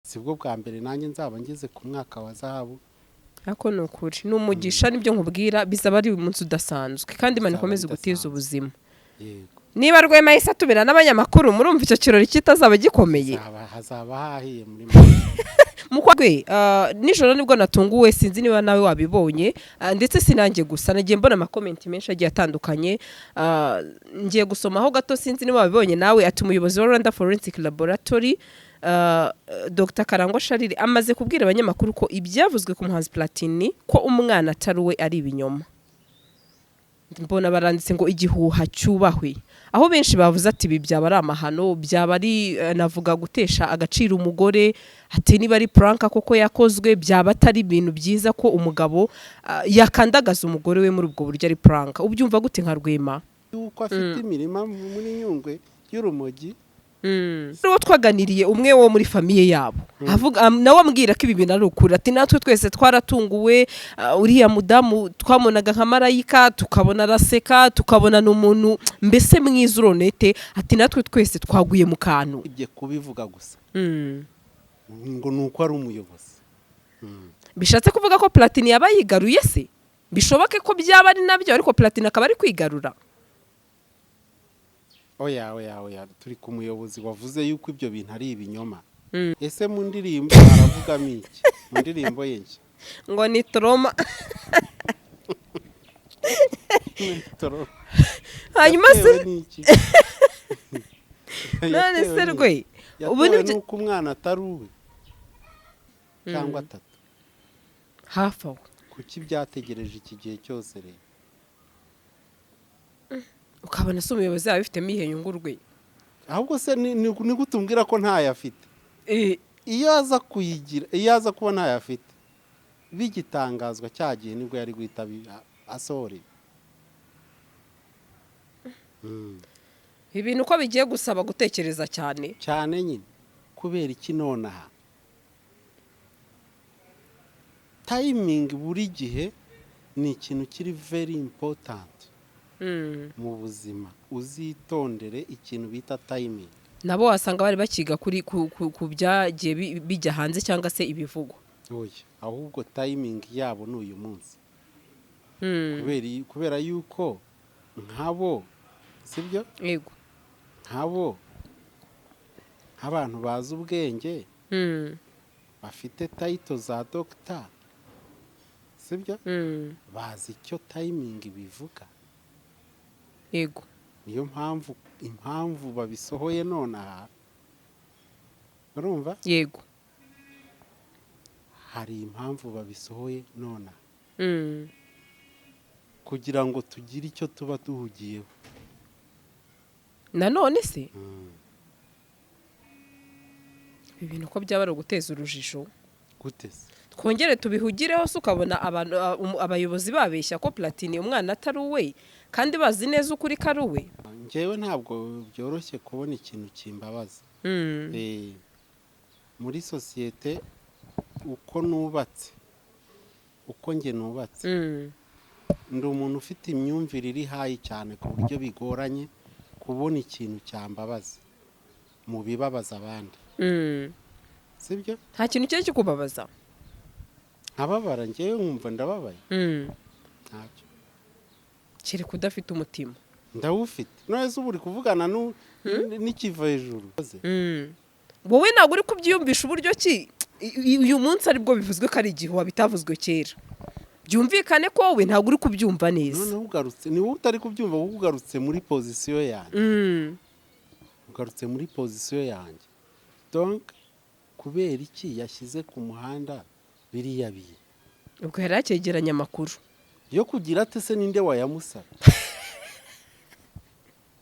sibwo bwa mbere nanjye nzaba ngeze ku mwaka wa zahabu. Ako ni ukuri n'umugisha nibyo nkubwira bizaba ari umunsi udasanzwe kandi Imana ikomeze gutiza ubuzima. Yego. Niba Rwema yahise atubera n'abanyamakuru murumva icyo kirori kitazaba gikomeye. Hazaba hahiye muri Mukwe nijoro nibwo natunguwe sinzi niba nawe wabibonye ndetse sinange gusa nagiye mbona amakomenti menshi agiye atandukanye ngiye gusomaho gato sinzi niba wabibonye nawe ati umuyobozi wa Rwanda Forensic Laboratory Dr. Karangwa Sharire amaze kubwira abanyamakuru ko ibyavuzwe ku muhanzi Platini ko umwana ataruwe ari ibinyoma. Mbona baranditse ngo igihuha cyubahwe aho benshi bavuze ati ibi byaba ari amahano byaba ari navuga gutesha agaciro umugore ati niba ari prank koko yakozwe byaba atari ibintu byiza ko umugabo yakandagaza umugore we muri ubwo buryo ari prank. Ubyumva gute nka Rwema yuko afite imirima muri Nyungwe y'urumogi? Rero twaganiriye umwe wo muri famiye yabo avuga nawe ambwira ko ibi bintu ari ukuri ati natwe twese twaratunguwe uriya mudamu twamonaga nka marayika tukabona araseka tukabona n'umuntu mbese mwiza uronete ati natwe twese twaguye mu kantu ibye kubivuga gusa ngo nuko ari umuyobozi. Bishatse kuvuga ko Platini yaba yigaruye se bishoboke ko byaba ari nabyo ariko Platini akaba ari kwigarura. Oya turi ku muyobozi wavuze yuko ibyo bintu ari ibinyoma. Ese mu ndirimbo aravugamo iki? Mu ndirimbo ye ngo ni trauma. Hanyuma se none se Rwe ubu ni uko umwana ataruwe cyangwa atatu hafi aho kuki byategereje iki gihe cyose rero ukabona se umuyobozi yawe bifitemo ihe nyungu Rwe? Ahubwo se ni gutumbwira ko ntayo afite. Iyo aza kuyigira iyo aza kuba ntayo afite bigitangazwa cyagiye nibwo yari guhita asore. Ibintu uko bigiye gusaba gutekereza cyane nyine kubera iki nonaha timing buri gihe ni ikintu kiri very important mu buzima. Uzitondere ikintu bita timing. Nabo wasanga bari bakiga kuri ku byagiye bijya hanze cyangwa se ibivugwa. Oya ahubwo timing yabo ni uyu munsi. Kubera yuko nkabo sibyo? Yego. Nkabo abantu bazi ubwenge bafite title za doctor sibyo? Bazi icyo timing bivuga. Yego. Niyo impamvu babisohoye nonaha. Urumva? Yego. Hari impamvu babisohoye nonaha. Kugira ngo tugire icyo tuba duhugiyeho. Nanone se ibintu ko byaba ari uguteza urujijo guteze twongere tubihugireho se ukabona abantu abayobozi babeshya ko Platini umwana atari uwe kandi bazi neza ukuri ko ari uwe. Njyewe ntabwo byoroshye kubona ikintu kimbabaza. Muri sosiyete uko nubatse uko nge nubatse ndi umuntu ufite imyumvire iri hayi cyane ku buryo bigoranye kubona ikintu cyambabaza mu bibabaza abandi. Sibyo? Nta kintu cyo kikubabaza? Nkababara njyewe nkumva ndababaye. Ntacyo. Kiri kudafite umutima. Ndawufite. None se uri kuvugana n'ikiva hejuru. Wowe ntabwo uri kubyiyumvisha uburyo ki uyu munsi aribwo bivuzwe ko ari igihuha bitavuzwe kera. Byumvikane ko wowe ntabwo uri kubyumva neza. None ugarutse ni wowe utari kubyumva wowe ugarutse muri position yanjye. Ugarutse muri position yanjye. Donc kubera iki yashyize ku muhanda biriya biye. Ubwo yari akegeranya amakuru. Yo kugira ate se ninde wayamusaba?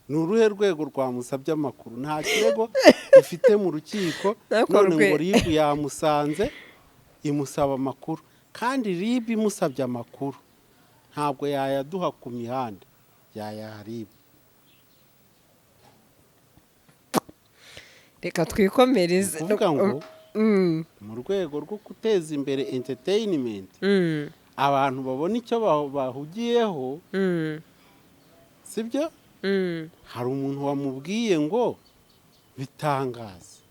Nuruhe rwego rwamusabye amakuru? Nta kirego ufite mu rukiko none ngo RIB yamusanze imusaba amakuru kandi RIB imusabye amakuru ntabwo yayaduha ku mihanda yayaha RIB. Reka twikomereze kuvuga ngo mu rwego rwo guteza imbere entertainment abantu babona icyo bahugiyeho sibyo? Hari umuntu wamubwiye ngo bitangaza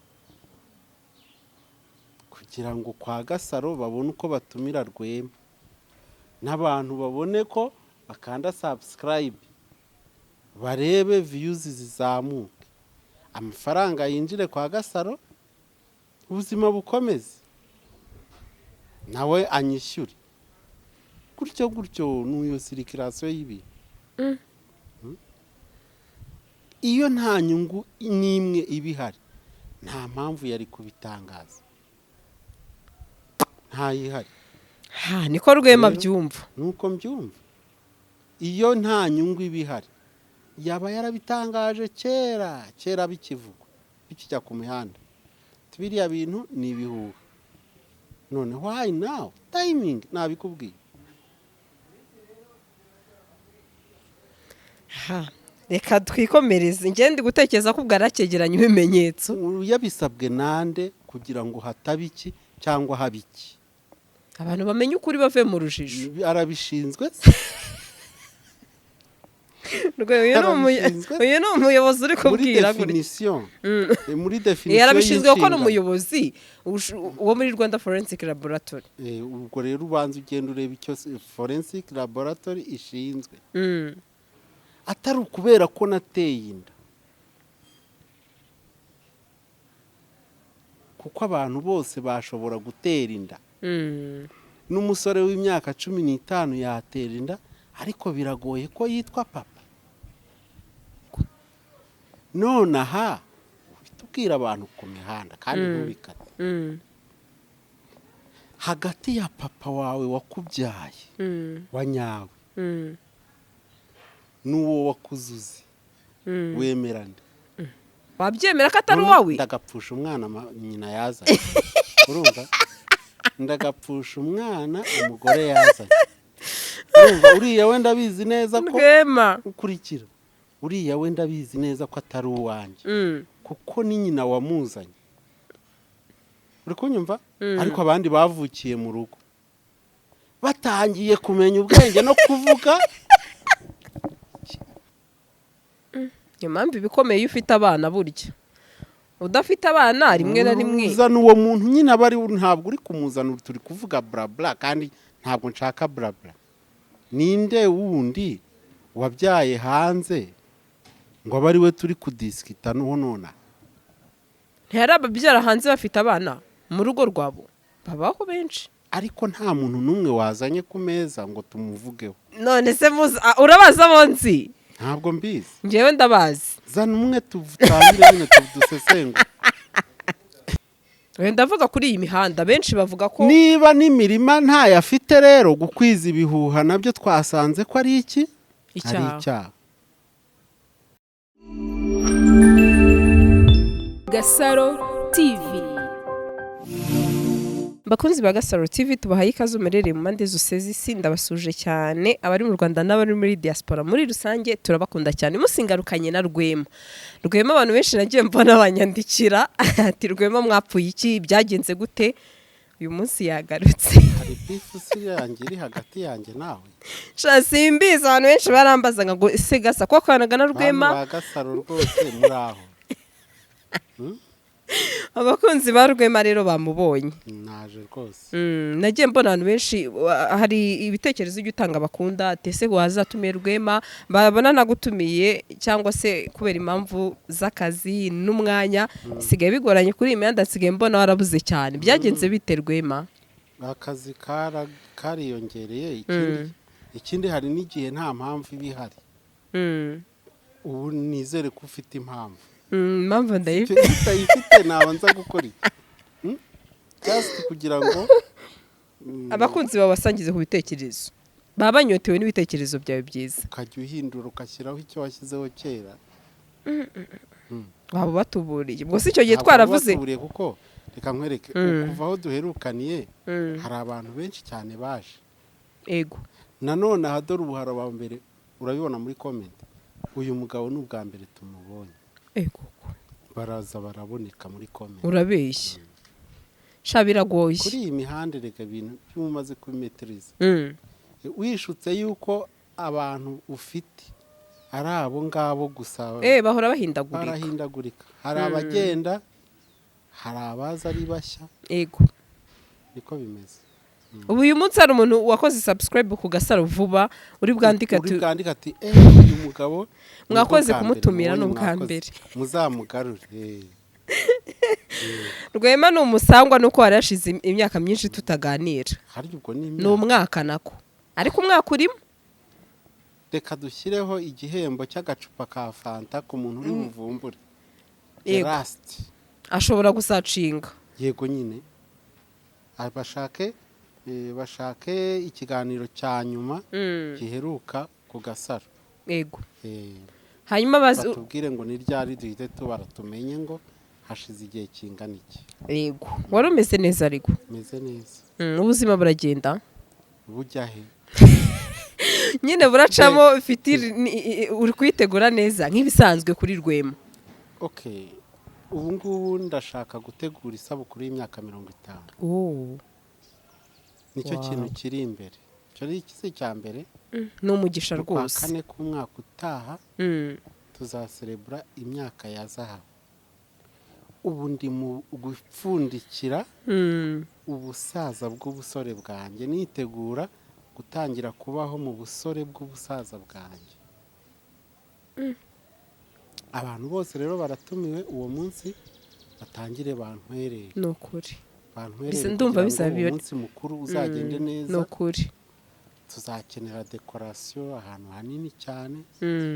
kugira ngo kwa Gasaro babone uko batumira Rwema n'abantu babone ko bakanda subscribe barebe views zizamuke amafaranga yinjire kwa Gasaro ubuzima bukomeze nawe anyishyure gutyo n'uyo circulation y'ibi iyo nta nyungu n'imwe ibihari nta mpamvu yari kubitangaza ntayihari niko Rwema byumva nuko mbyumva iyo nta nyungu ibihari yaba yarabitangaje kera bikivugwa bikijya ku mihanda biriya bintu ni ibihuha none why now timing nabikubwiye reka twikomereze ngende gutekereza ko bwarakegeranya ibimenyetso yabisabwe nande kugira ngo hatabiki cyangwa habiki abantu bamenye ukuri bave mu rujijo arabishinzwe uyu ni umuyobozi uri kubwira muri definition yarabishinzwe ko n'umuyobozi wo muri Rwanda Forensic Laboratory ubwo rero ubanza ugenda ureba icyo Forensic Laboratory ishinzwe atari ukubera ko nateye inda kuko abantu bose bashobora gutera inda n'umusore w'imyaka 15 yatera inda ariko biragoye ko yitwa papa none aha tubwira abantu ku mihanda kandi ntubikate hagati ya papa wawe wakubyaye wanyawe n'uwo wakuzuze wemerande wabyemera ko atari wowe ndagapfusha umwana nyina yazanye urumva ndagapfusha umwana umugore yazanye urumva uriya wenda bizi neza ko ukurikira uriya wenda bizi neza ko atari uwanjye kuko ni nyina wamuzanye uri kunyumva ariko abandi bavukiye mu rugo batangiye kumenya ubwenge no kuvuga niyo mpamvu ibikomeye iyo ufite abana burya udafite abana rimwe na rimwe uzana uwo muntu nyine aba ari ntabwo uri kumuzana turi kuvuga blabla kandi ntabwo nshaka blabla ninde wundi wabyaye hanze ngo aba ari we turi kudisikita none ntihari ababyara hanze bafite abana mu rugo rwabo babaho benshi ariko nta muntu n'umwe wazanye ku meza ngo tumuvugeho none se urabaza bonzi ntabwo mbizi njyewe ndabazi zana umwe tuvutangire nyine tudusesengura ndavuga kuri iyi mihanda benshi bavuga ko niba n'imirima ntayafite rero gukwiza ibihuha nabyo twasanze ko ari iki ari icyaha Gasaro TV bakunzi ba Gasaro TV tubahaye ikaze umerere mu mpande zose z'isi ndabasuje cyane abari mu Rwanda n'abari muri diaspora muri rusange turabakunda cyane musingarukanye na Rwema abantu benshi nagiye mbona banyandikira ati Rwema mwapfuye iki byagenze gute uyu munsi yagarutse hari bifusi yanjye iri hagati yanjye nawe simbizi abantu benshi barambaza ngo ese gasa ko kwanaga na Rwema ba Gasaro rwose muri aho abakunzi ba Rwema rero bamubonye naje rwose nagiye mbona abantu benshi hari ibitekerezo by'utanga bakunda tese wazatumiye Rwema babona nagutumiye cyangwa se kubera impamvu z'akazi n'umwanya sigaye bigoranye kuri iyi mihanda sigaye mbona warabuze cyane byagenze bite Rwema akazi kariyongereye ikindi hari n'igihe nta mpamvu ibihari ubu nizere ko ufite impamvu impamvu ndayifite nabanza gukora iki just kugira ngo abakunzi babasangize ku bitekerezo baba banyotewe n'ibitekerezo byawe byiza ukajya uhindura ugashyiraho icyo washyizeho kera waba batuburiye ubwo si icyo gihe twaravuze kuko reka nkwereke kuva aho duherukaniye hari abantu benshi cyane baje ego nanone ahadora ubuhara wa mbere urabibona muri comment uyu mugabo ni ubwa mbere tumubonye ego baraza baraboneka muri comment urabeshya biragoye kuri iyi mihanda reka ibintu by'umaze kubimetereza wishutse yuko abantu ufite ari abo ngabo gusa bahora bahindagurika hari abagenda hari abaza ari bashya ego niko bimeze. ubu uyu munsi hari umuntu wakoze subscribe ku Gasaro vuba uri bwandika ati uyu mugabo mwakoze kumutumira n'ubwa mbere muzamugarure. Rwema ni umusangwa nuko warashize imyaka myinshi tutaganira. Hari ubwo ni umwaka nako ariko umwaka urimo. Reka dushyireho igihembo cy'agacupa ka fanta ku muntu uri buvumbure. Last ashobora gusacinga. Yego nyine bashake ikiganiro cya nyuma giheruka ku Gasaro. Yego hanyuma batubwire ngo ni ryari duhite tubara tumenye ngo hashize igihe kingana iki. Yego wari umeze neza ariko. Meze neza. Ubuzima buragenda. Bujya he? Nyine buracamo uri kwitegura neza nk'ibisanzwe kuri Rwema. Okay. Ubu ngubu ndashaka gutegura isabukuru y'imyaka 50. Nicyo kintu kiri imbere. Cyo ari ikisi cya mbere. No mugisha rwose. Kane ku mwaka utaha tuzaserebura imyaka ya zahabu. Ubu ndi mu gupfundikira ubusaza bw'ubusore bwanjye, nitegura gutangira kubaho mu busore bw'ubusaza bwanjye. Abantu bose rero baratumiwe uwo munsi batangire bantwerere. Nokuri. Bantwerere. Ndumva bizabiyo. Umunsi mukuru uzagende neza. Nokuri. Tuzakenera dekorasiyo ahantu hanini cyane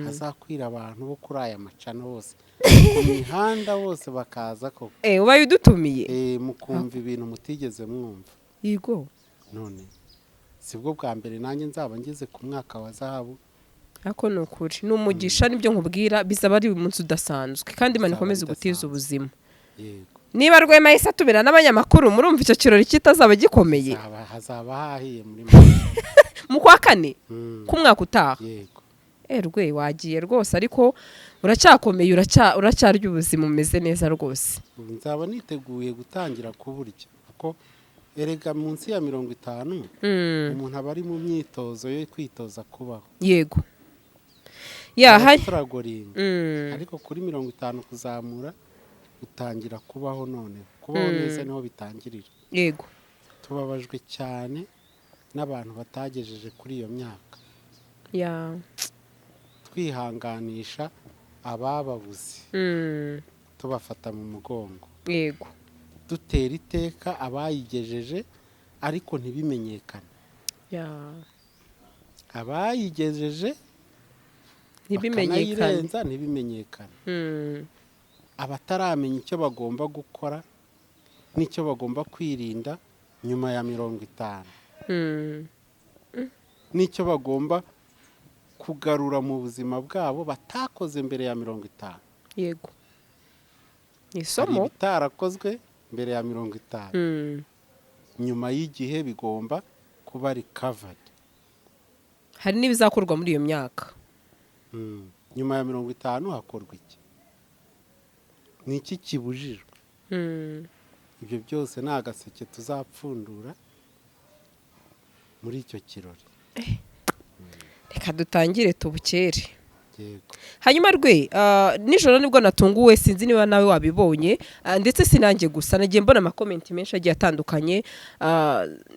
hazakwira abantu bo kuri aya macana bose ku mihanda bose bakaza ko ubaye udutumiye mukumva ibintu mutigeze mwumva. Yego none sibwo bwa mbere nanjye nzaba ngeze ku mwaka wa zahabu. Ako nokuri n'umugisha nibyo nkubwira bizaba ari umunsi udasanzwe kandi Imana ikomeze gutiza ubuzima. Yego niba Rwema yise atubira n'abanyamakuru murumva icyo kirori kitazaba gikomeye. Hazaba hahiye muri mu kwa kane ku mwaka utaha. Yego Rwe wagiye rwose ariko uracyakomeye uracyarya ubuzima umeze neza rwose. Nzaba niteguye gutangira kuburya kuko erega munsi ya 50 umuntu aba ari mu myitozo yo kwitoza kubaho. Yego turagoringa ariko kuri 50 kuzamura utangira kubaho none kubaho neza niho bitangirira. Yego tubabajwe cyane n'abantu batagejeje kuri iyo myaka. Twihanganisha abababuze tubafata mu mugongo. Yego dutera iteka abayigejeje ariko ntibimenyekane. Abayigejeje ntibimenyekane. Abataramenya icyo bagomba gukora n'icyo bagomba kwirinda nyuma ya 50 n'icyo bagomba kugarura mu buzima bwabo batakoze mbere ya 50. Yego isomo bitarakozwe mbere ya 50 nyuma y'igihe bigomba kuba recovered. Hari n'ibizakorwa muri iyo myaka. Nyuma ya 50 hakorwa iki? Niki kibujijwe? Ibyo byose ni agaseke tuzapfundura muri icyo kirori. Reka dutangire tubukere. Yego hanyuma Rwe nijoro nibwo natunguwe sinzi niba nawe wabibonye ndetse sinange gusa nagiye mbona amakomenti menshi agiye atandukanye.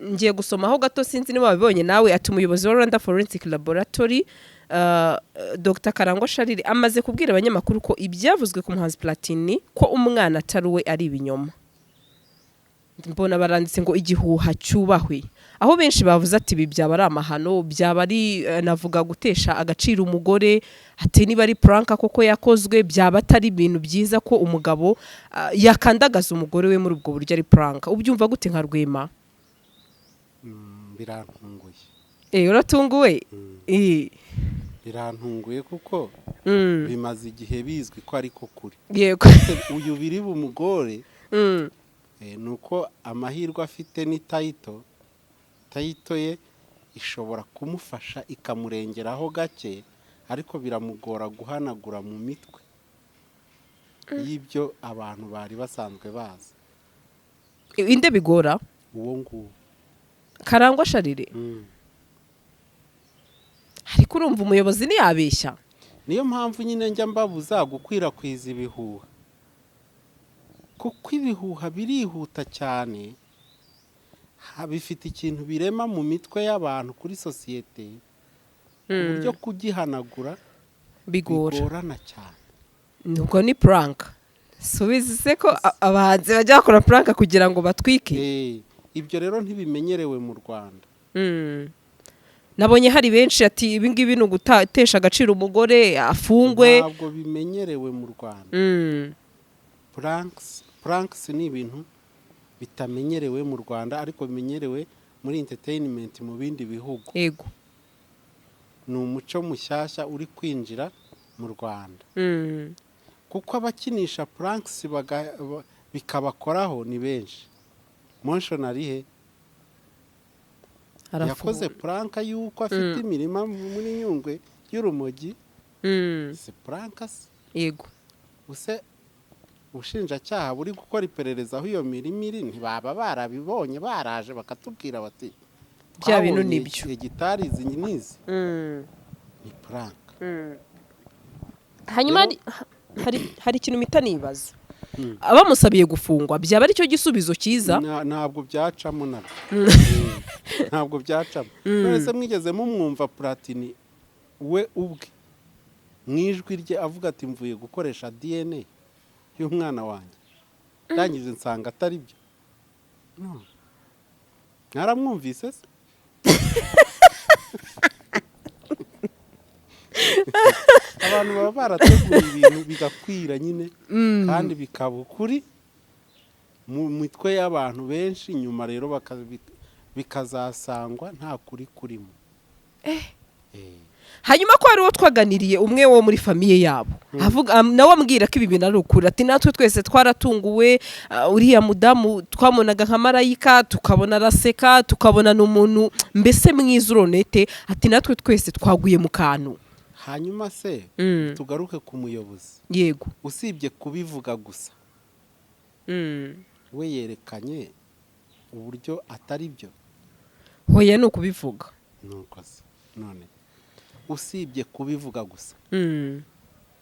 Ngiye gusomaho gato sinzi niba wabibonye nawe ati umuyobozi wa Rwanda Forensic Laboratory Dr. Karangwa Charles amaze kubwira abanyamakuru ko ibyavuzwe ku muhanzi Platini ko umwana ataruwe ari ibinyoma. Mbona baranditse ngo igihuha cyubahwe aho benshi bavuze ati ibi byaba ari amahano byaba ari navuga gutesha agaciro umugore ati niba ari prank koko yakozwe byaba atari ibintu byiza ko umugabo yakandagaza umugore we muri ubwo buryo ari prank. Ubyumva gute nka Rwema? Birantunguye. Uratunguwe? Birantunguye kuko bimaze igihe bizwi ko ariko kuri. Yego uyu biri bumugore nuko amahirwe afite ni tayito ye ishobora kumufasha ikamurengeraho gake ariko biramugora guhanagura mu mitwe y'ibyo abantu bari basanzwe bazi. Inde bigora? Uwo nguwo Karangwa Charles. Ariko urumva umuyobozi ni yabeshya. Niyo mpamvu nyine njya mbabuza gukwirakwiza ibihuha kuko ibihuha birihuta cyane bifite ikintu birema mu mitwe y'abantu kuri sosiyete ku buryo kugihanagura bigorana cyane. nubwo ni prank subizi se ko abahanzi bajya bakora prank kugira ngo batwike. Ibyo rero ntibimenyerewe mu Rwanda. Nabonye hari benshi ati ibi ngibi ni ugutesha agaciro umugore afungwe. Ntabwo bimenyerewe mu Rwanda. Pranks ni ibintu bitamenyerewe mu Rwanda ariko bimenyerewe muri entertainment mu bindi bihugu. Yego. Ni umuco mushyashya uri kwinjira mu Rwanda. Kuko abakinisha pranks bikabakoraho ni benshi. Monshonarihe yakoze prank yuko afite imirima muri Nyungwe y'urumogi. Si pranks. Yego. Use ubushinjacyaha buri gukora iperereza aho iyo mirima iri ntibaba barabibonye baraje bakatubwira bati bya bintu nibyo hegitari izi nizi. Ni prank. Hanyuma hari ikintu mpita nibaza. Abamusabiye gufungwa byaba ari cyo gisubizo cyiza? Ntabwo byacamo nabyo. Ntabwo byacamo. Mwese mwigeze mumwumva Platini we ubwe mwijwi rye avuga ati mvuye gukoresha DNA y'umwana wanjye ndangije nsanga atari byo? Naramwumvise se? Abantu baba barateguye ibintu bigakwira nyine kandi bikaba ukuri mu mitwe y'abantu benshi, nyuma rero bikazasangwa nta kuri kurimo. Hanyuma ko hari uwo twaganiriye umwe wo muri famiye yabo nawe ambwira ko ibi bintu ari ukuri, ati natwe twese twaratunguwe, uriya mudamu twamunaga nka marayika, tukabona araseka, tukabona n'umuntu mbese mwiza uronete, ati natwe twese twaguye mu kantu. Hanyuma se tugaruke ku muyobozi. Yego. Usibye kubivuga gusa we yerekanye uburyo atari byo. Hoya ni ukubivuga. Nuko se none usibye kubivuga gusa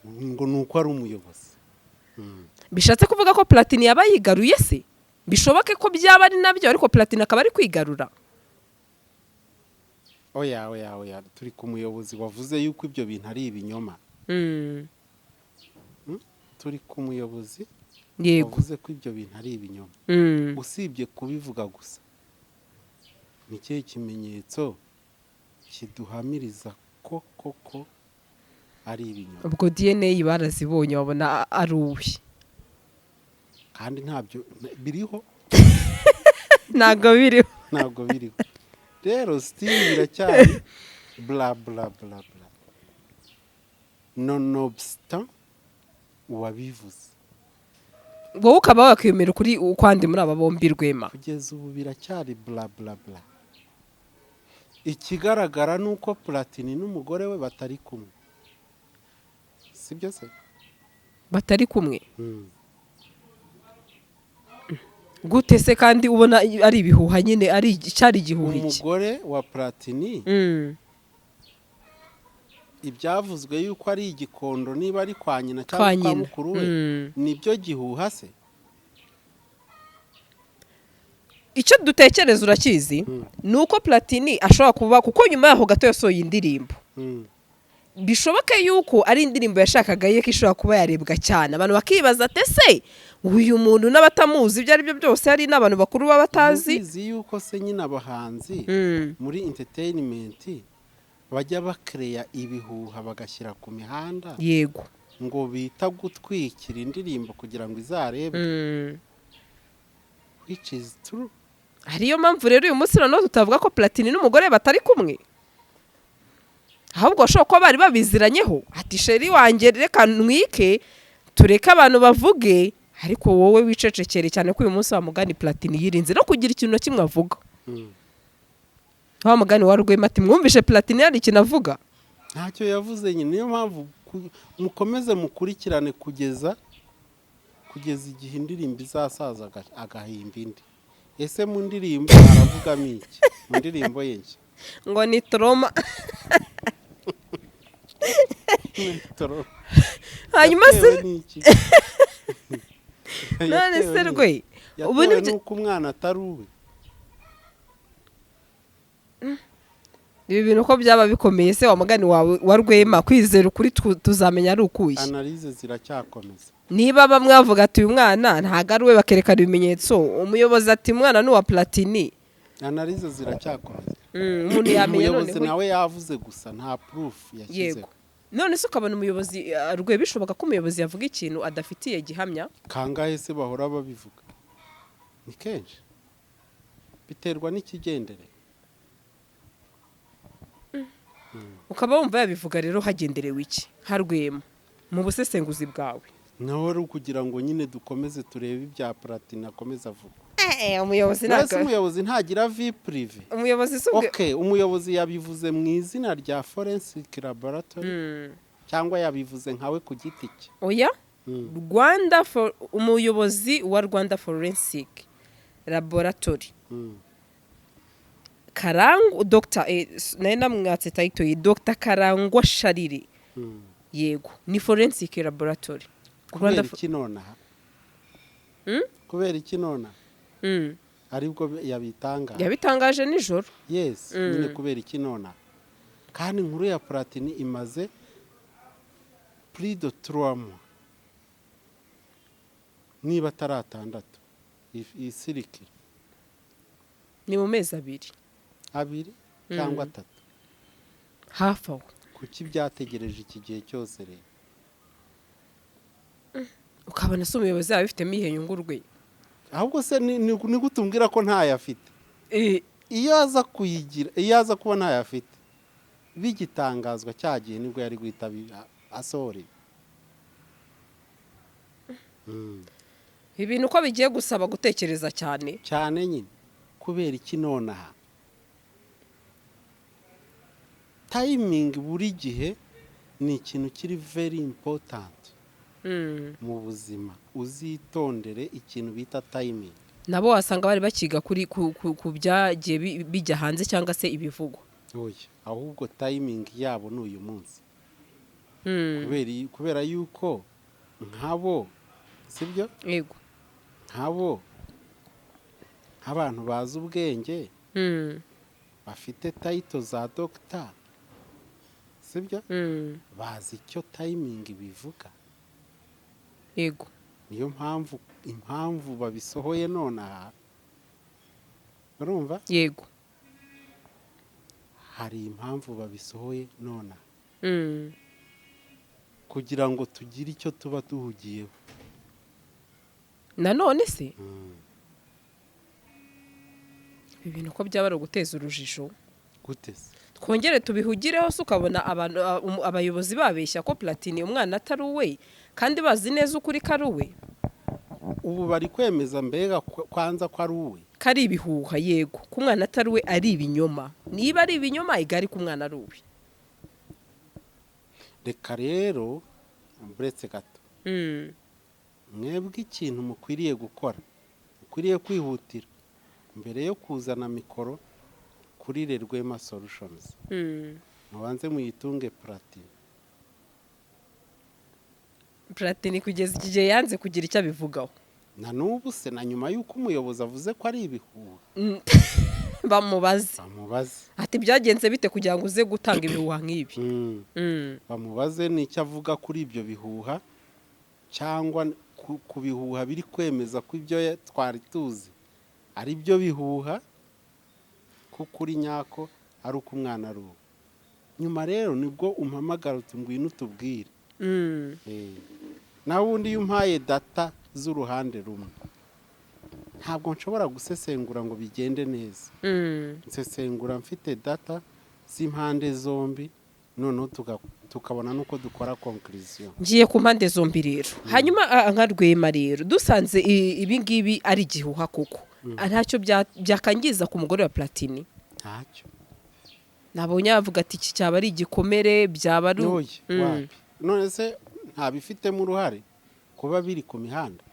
ngo nuko ari umuyobozi. Bishatse kuvuga ko Platini yaba yigaruye se? Bishoboke ko byaba ari nabyo ariko Platini akaba ari kwigarura. Oya turi ku muyobozi wavuze yuko ibyo bintu ari ibinyoma. Turi ku muyobozi wavuze ko ibyo bintu ari ibinyoma. Usibye kubivuga gusa ni cyo kimenyetso kiduhamiriza ko koko ari ibinyoma. Ubwo DNA barazibonye babona ari uwe kandi ntabyo biriho. Ntabwo biriho rero still biracyari bla bla bla bla. Nonobstant wabivuze wowe ukaba wakwemera kuri ukwandi muri aba bombi Rwema. Kugeza ubu biracyari bla bla bla. Ikigaragara nuko Platini n'umugore we batari kumwe. Sibyo se? Batari kumwe. Gute se kandi ubona ari ibihuha nyine ari cyari igihuha iki? Umugore wa Platini ibyavuzwe yuko ari igikondo niba ari kwa nyina cyangwa kwa mukuru we nibyo gihuha se? Icyo dutekereza urakizi nuko Platini ashobora kuba kuko nyuma yaho gato yasohoye indirimbo. Bishoboke yuko ari indirimbo yashakaga ye kishobora kuba yarebwa cyane abantu bakibaza ate se uyu muntu n'abatamuzi ibyo ari byo byose ari n'abantu bakuru baba batazi. Uzi yuko se nyina abahanzi muri entertainment bajya bakreya ibihuha bagashyira ku mihanda. Yego. Ngo bita gutwikira indirimbo kugira ngo izarebwe. Which is true. Hariyo mpamvu rero uyu munsi noneho tutavuga ko Platini n'umugore batari kumwe. Ahubwo ashobora kuba bari babiziranyeho ati sheri wanjye reka ntwike tureke abantu bavuge ariko wowe wicecekere cyane ko uyu munsi wa mugani Platini yirinze no kugira ikintu kimwe avuga. Wa mugani wa Rwema ati mwumvishe Platini yari ikintu avuga? Ntacyo yavuze nyine, niyo mpamvu mukomeze mukurikirane kugeza igihe indirimbo izasaza agahimba indi. Ese mu ndirimbo aravugamo iki? Mu ndirimbo ye nshya ngo ni trauma. Hanyuma se none se Rwe ubu ni uko umwana atari uwe. ibi bintu ko byaba bikomeye se wa mugani wawe wa Rwema kwizera ukuri tuzamenya ari ukuye. Analyse ziracyakomeza. Niba bamwe bavuga ati uyu mwana ntago ari we bakerekana ibimenyetso, umuyobozi ati umwana ni uwa Platini. Analyse ziracyakomeza. Umuntu yamenye none umuyobozi nawe yavuze gusa nta proof yashyizeho. None se ukabona umuyobozi Rwe bishoboka ko umuyobozi yavuga ikintu adafitiye gihamya? Kangahe se bahora babivuga? Ni kenshi. Biterwa n'ikigendere. Ukaba wumva yabivuga rero hagenderewe iki? Harwema mu busesenguzi bwawe. Naho ari kugira ngo nyine dukomeze turebe ibya Platini akomeza avuga. Umuyobozi ntabwo umuyobozi ntagira vie prive. Umuyobozi okay, umuyobozi yabivuze mu izina rya forensic laboratory cyangwa yabivuze nkawe ku giti cye. Oya? Umuyobozi wa Rwanda Forensic Laboratory. Karangwa Dr. Nena mwatse title yi Dr. Karangwa Shariri. Yego, ni Forensic Laboratory. Kubera iki nonaha? Kubera iki nonaha? Aribwo yabitangaje nijoro. Yes, nyine kubera iki nonaha. Kandi inkuru ya Platini imaze plus de 3 mois. Niba ataratandatu isirikira. Ni mu mezi abiri cyangwa 3. Hafi aho. Kuki byategereje iki gihe cyose rero? Ukabona se umuyobozi yabifitemo ihe nyungu Rwe. Ahubwo se ni gutumbwira ko ntayafite. Iyo aza kuyigira, iyo aza kuba ntayafite, bigitangazwa cyagiye nibwo yari guhita asore. Ibintu uko bigiye gusaba gutekereza cyane nyine kubera iki nonaha. Timing buri gihe ni ikintu kiri very important mu buzima. Uzitondere ikintu bita timing. Nabo wasanga bari bakiga kuri ku byagiye bijya hanze cyangwa se ibivugwa. Oya, ahubwo timing yabo ni uyu munsi. Kubera yuko nkabo sibyo? Yego. Nkabo abantu bazi ubwenge bafite title za doctor sibyo? Bazi icyo timing bivuga. Yego. Niyo impamvu babisohoye nonaha. Urumva? Yego. Hari impamvu babisohoye nonaha. Kugira ngo tugire icyo tuba duhugiyeho. Nanone se? Ibintu ko byaba ari uguteza urujijo. Guteze. Twongere tubihugireho se ukabona abayobozi babeshya ko Platini umwana atari uwe kandi bazi neza ukuri ko ari uwe. Ubu bari kwemeza mbega kwanza ko ari uwe. Kari ibihuha yego. Ko umwana atari uwe ari ibinyoma. Niba ari ibinyoma igari ko umwana ari uwe. Reka rero buretse gato. Mwebwe ikintu mukwiriye gukora. Mukwiriye kwihutira mbere yo kuzana mikoro kuri Rwema Solutions. Mubanze muyitunge Platini. Platini kugeza iki gihe yanze kugira icyo abivugaho. Na n'ubu se na nyuma y'uko umuyobozi avuze ko ari ibihuha. Bamubaze. Ati byagenze bite kugira ngo uze gutanga ibihuha nk'ibi? Bamubaze n'icyo avuga kuri ibyo bihuha cyangwa ku bihuha biri kwemeza ko ibyo twari tuzi ari byo bihuha ko kuri nyako ari uko umwana ari uwo. Nyuma rero nibwo umpamagara uti ngwino utubwire. Nawe undi iyo umpaye data z'uruhande rumwe ntabwo nshobora gusesengura ngo bigende neza. Nsesengura mfite data z'impande zombi noneho tukabona nuko dukora conclusion. Ngiye ku mpande zombi rero. Hanyuma nka Rwema rero dusanze ibi ngibi ari igihuha koko. Ntacyo byakangiza ku mugore wa Platini. Ntacyo. Nabonye avuga ati iki cyaba ari igikomere byaba ari wapi. None se ntabifitemo uruhare kuba biri ku mihanda.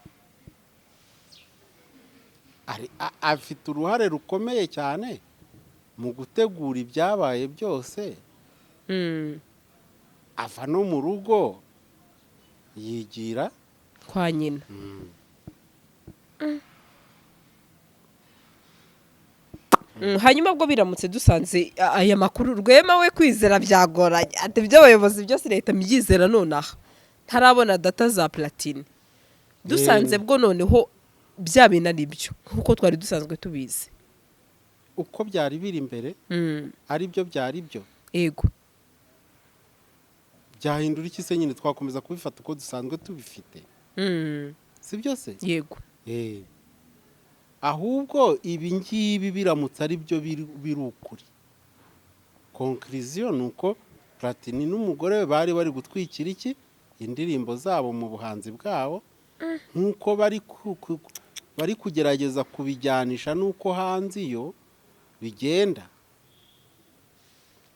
Afite uruhare rukomeye cyane mu gutegura ibyabaye byose. Ava no mu rugo yigira kwa nyina. hanyuma bwo biramutse dusanze aya makuru Rwema we kwizera byagoranye ati by'abayobozi byose leta mbyizera nonaha ntarabona data za platini dusanze bwo noneho byabina nibyo nkuko twari dusanzwe tubizi uko byari biri imbere ari byo byari byo yego byahindura iki se nyine twakomeza kubifata uko dusanzwe tubifite si byose yego ahubwo ibi ngibi biramutse ari byo biri ukuri conclusion nuko Platini n'umugore we bari gutwikira iki indirimbo zabo mu buhanzi bwabo nkuko bari kugerageza kubijyanisha nuko hanze iyo bigenda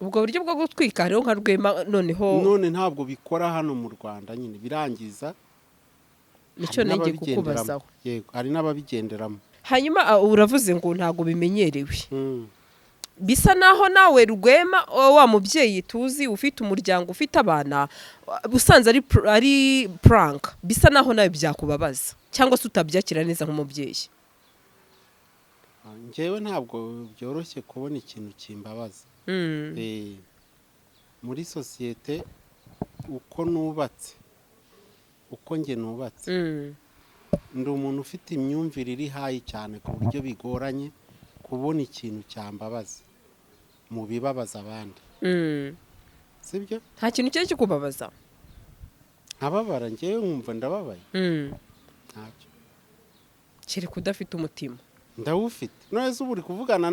ubwo buryo bwo gutwika rero nka Rwema none ntabwo bikora hano mu Rwanda nyine birangiza nicyo nenge kukubazaho yego hari n'ababigenderamo hanyuma uravuze ngo ntago bimenyerewe bisa naho nawe Rwema wa mubyeyi tuzi ufite umuryango ufite abana usanze ari prank bisa naho nawe byakubabaza cyangwa se utabyakira neza nk'umubyeyi njyewe ntabwo byoroshye kubona ikintu kimbabaza muri sosiyete uko nubatse uko nge nubatse ndi umuntu ufite imyumvire iri hayi cyane ku buryo bigoranye kubona ikintu cyambabaza mu bibabaza abandi sibyo nta kintu cyari kikubabaza nkababara njyewe nkumva ndababaye ntacyo kiri kudafite umutima ndawufite none se ubu uri kuvugana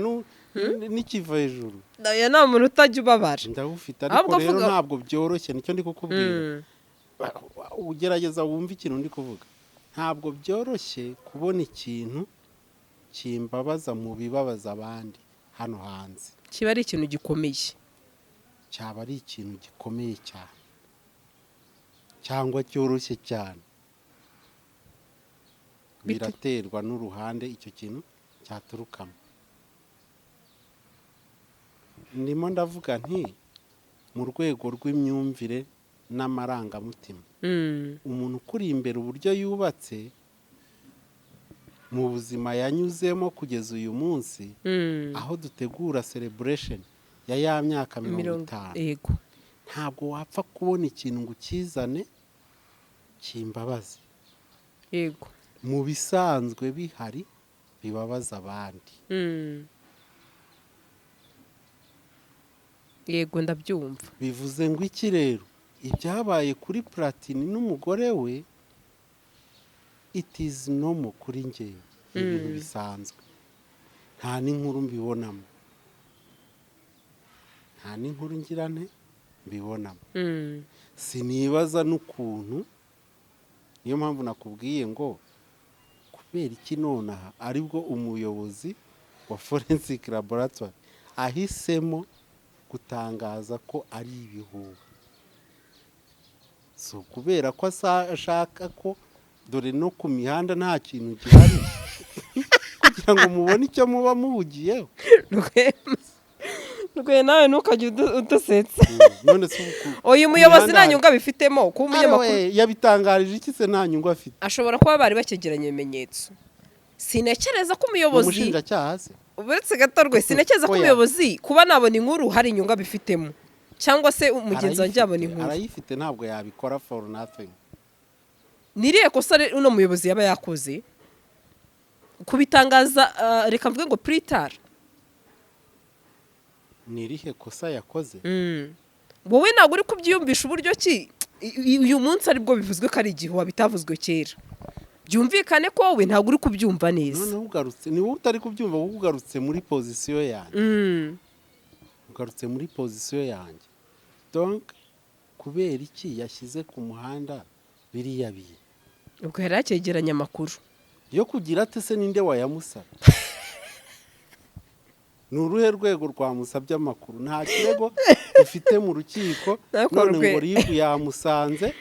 n'ikiva hejuru ya nta muntu utajya ubabara ndawufite ariko rero ntabwo byoroshye nicyo ndi kukubwira ugerageza wumve ikintu ndi kuvuga ntabwo byoroshye kubona ikintu kimbabaza mu bibabaza abandi hano hanze kiba ari ikintu gikomeye cyaba ari ikintu gikomeye cyane cyangwa cyoroshye cyane biraterwa n'uruhande icyo kintu cyaturukamo ndimo ndavuga nti mu rwego rw'imyumvire n'amarangamutima umuntu ukuri imbere uburyo yubatse mu buzima yanyuzemo kugeza uyu munsi aho dutegura celebration ya myaka 50 yego ntabwo wapfa kubona ikintu ngo ukizane kimbabaze yego mu bisanzwe bihari bibabaza abandi yego ndabyumva bivuze ngo iki rero ibyabaye kuri Platini n'umugore we it is normal kuri njyewe ibintu bisanzwe nta n'inkuru mbibonamo nta n'inkuru ngirane mbibonamo sinibaza n'ukuntu niyo mpamvu nakubwiye ngo kubera iki nonaha aribwo umuyobozi wa forensic laboratory ahisemo gutangaza ko ari ibihuha so kubera ko ashaka ko dore no ku mihanda nta kintu gihari kugira ngo mubone icyo muba muhugiyeho Rwema nawe ntukajye udusetse none se uyu muyobozi nta nyungu abifitemo kuba umunyamakuru yabitangarije iki se nta nyungu afite ashobora kuba bari bakegeranya ibimenyetso sinekereza ko umuyobozi umushinjacyaha se uretse gato rwe sinekereza ko umuyobozi kuba nabona inkuru hari inyungu abifitemo cyangwa se umugenzi wanjye yabona inkuru arayifite ntabwo yabikora for nothing niriye kosa uno muyobozi yaba yakoze kubitangaza reka mvuge ngo pritar nirihe kosa yakoze wowe ntabwo uri kubyiyumvisha uburyo ki uyu munsi aribwo bivuzwe ko ari igihuha bitavuzwe kera byumvikane ko wowe ntabwo uri kubyumva neza noneho ugarutse ni wowe utari kubyumva wowe ugarutse muri pozisiyo yanjye ugarutse muri pozisiyo yanjye donc kubera iki yashyize ku muhanda biriya biye ubwo yari yakegeranya amakuru yo kugira ate se ninde wayamusaba ni uruhe rwego rwamusabye amakuru nta kirego ufite mu rukiko none ngo ribu yamusanze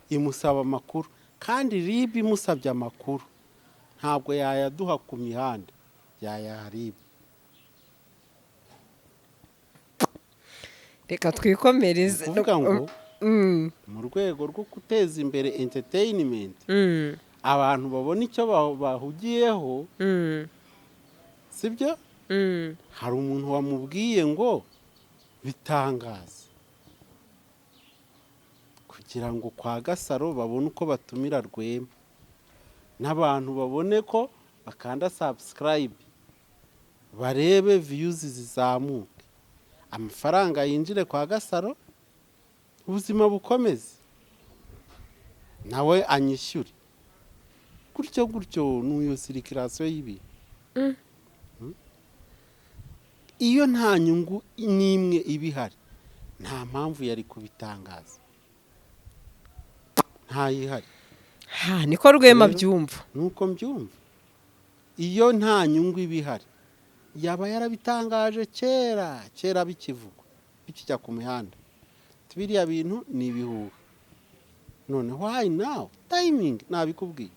imusaba amakuru kandi ribu imusabye amakuru ntabwo yayaduha ku mihanda yayaha ribu reka twikomereze kuvuga ngo mu rwego rwo guteza imbere entertainment abantu babona icyo bahugiyeho sibyo hari umuntu wamubwiye ngo bitangaza kugira ngo kwa Gasaro babone uko batumira Rwema n'abantu babone ko bakanda subscribe barebe views zizamuke amafaranga yinjire kwa Gasaro ubuzima bukomeze nawe anyishyure gutyo n'uyo circulation y'ibi iyo nta nyungu n'imwe ibihari nta mpamvu yari kubitangaza ntayihari niko Rwema byumva nuko mbyumva iyo nta nyungu ibihari yaba yarabitangaje kera bikivugwa bikijya ku mihanda biriya bintu ni ibihuha none why now timing nabikubwiye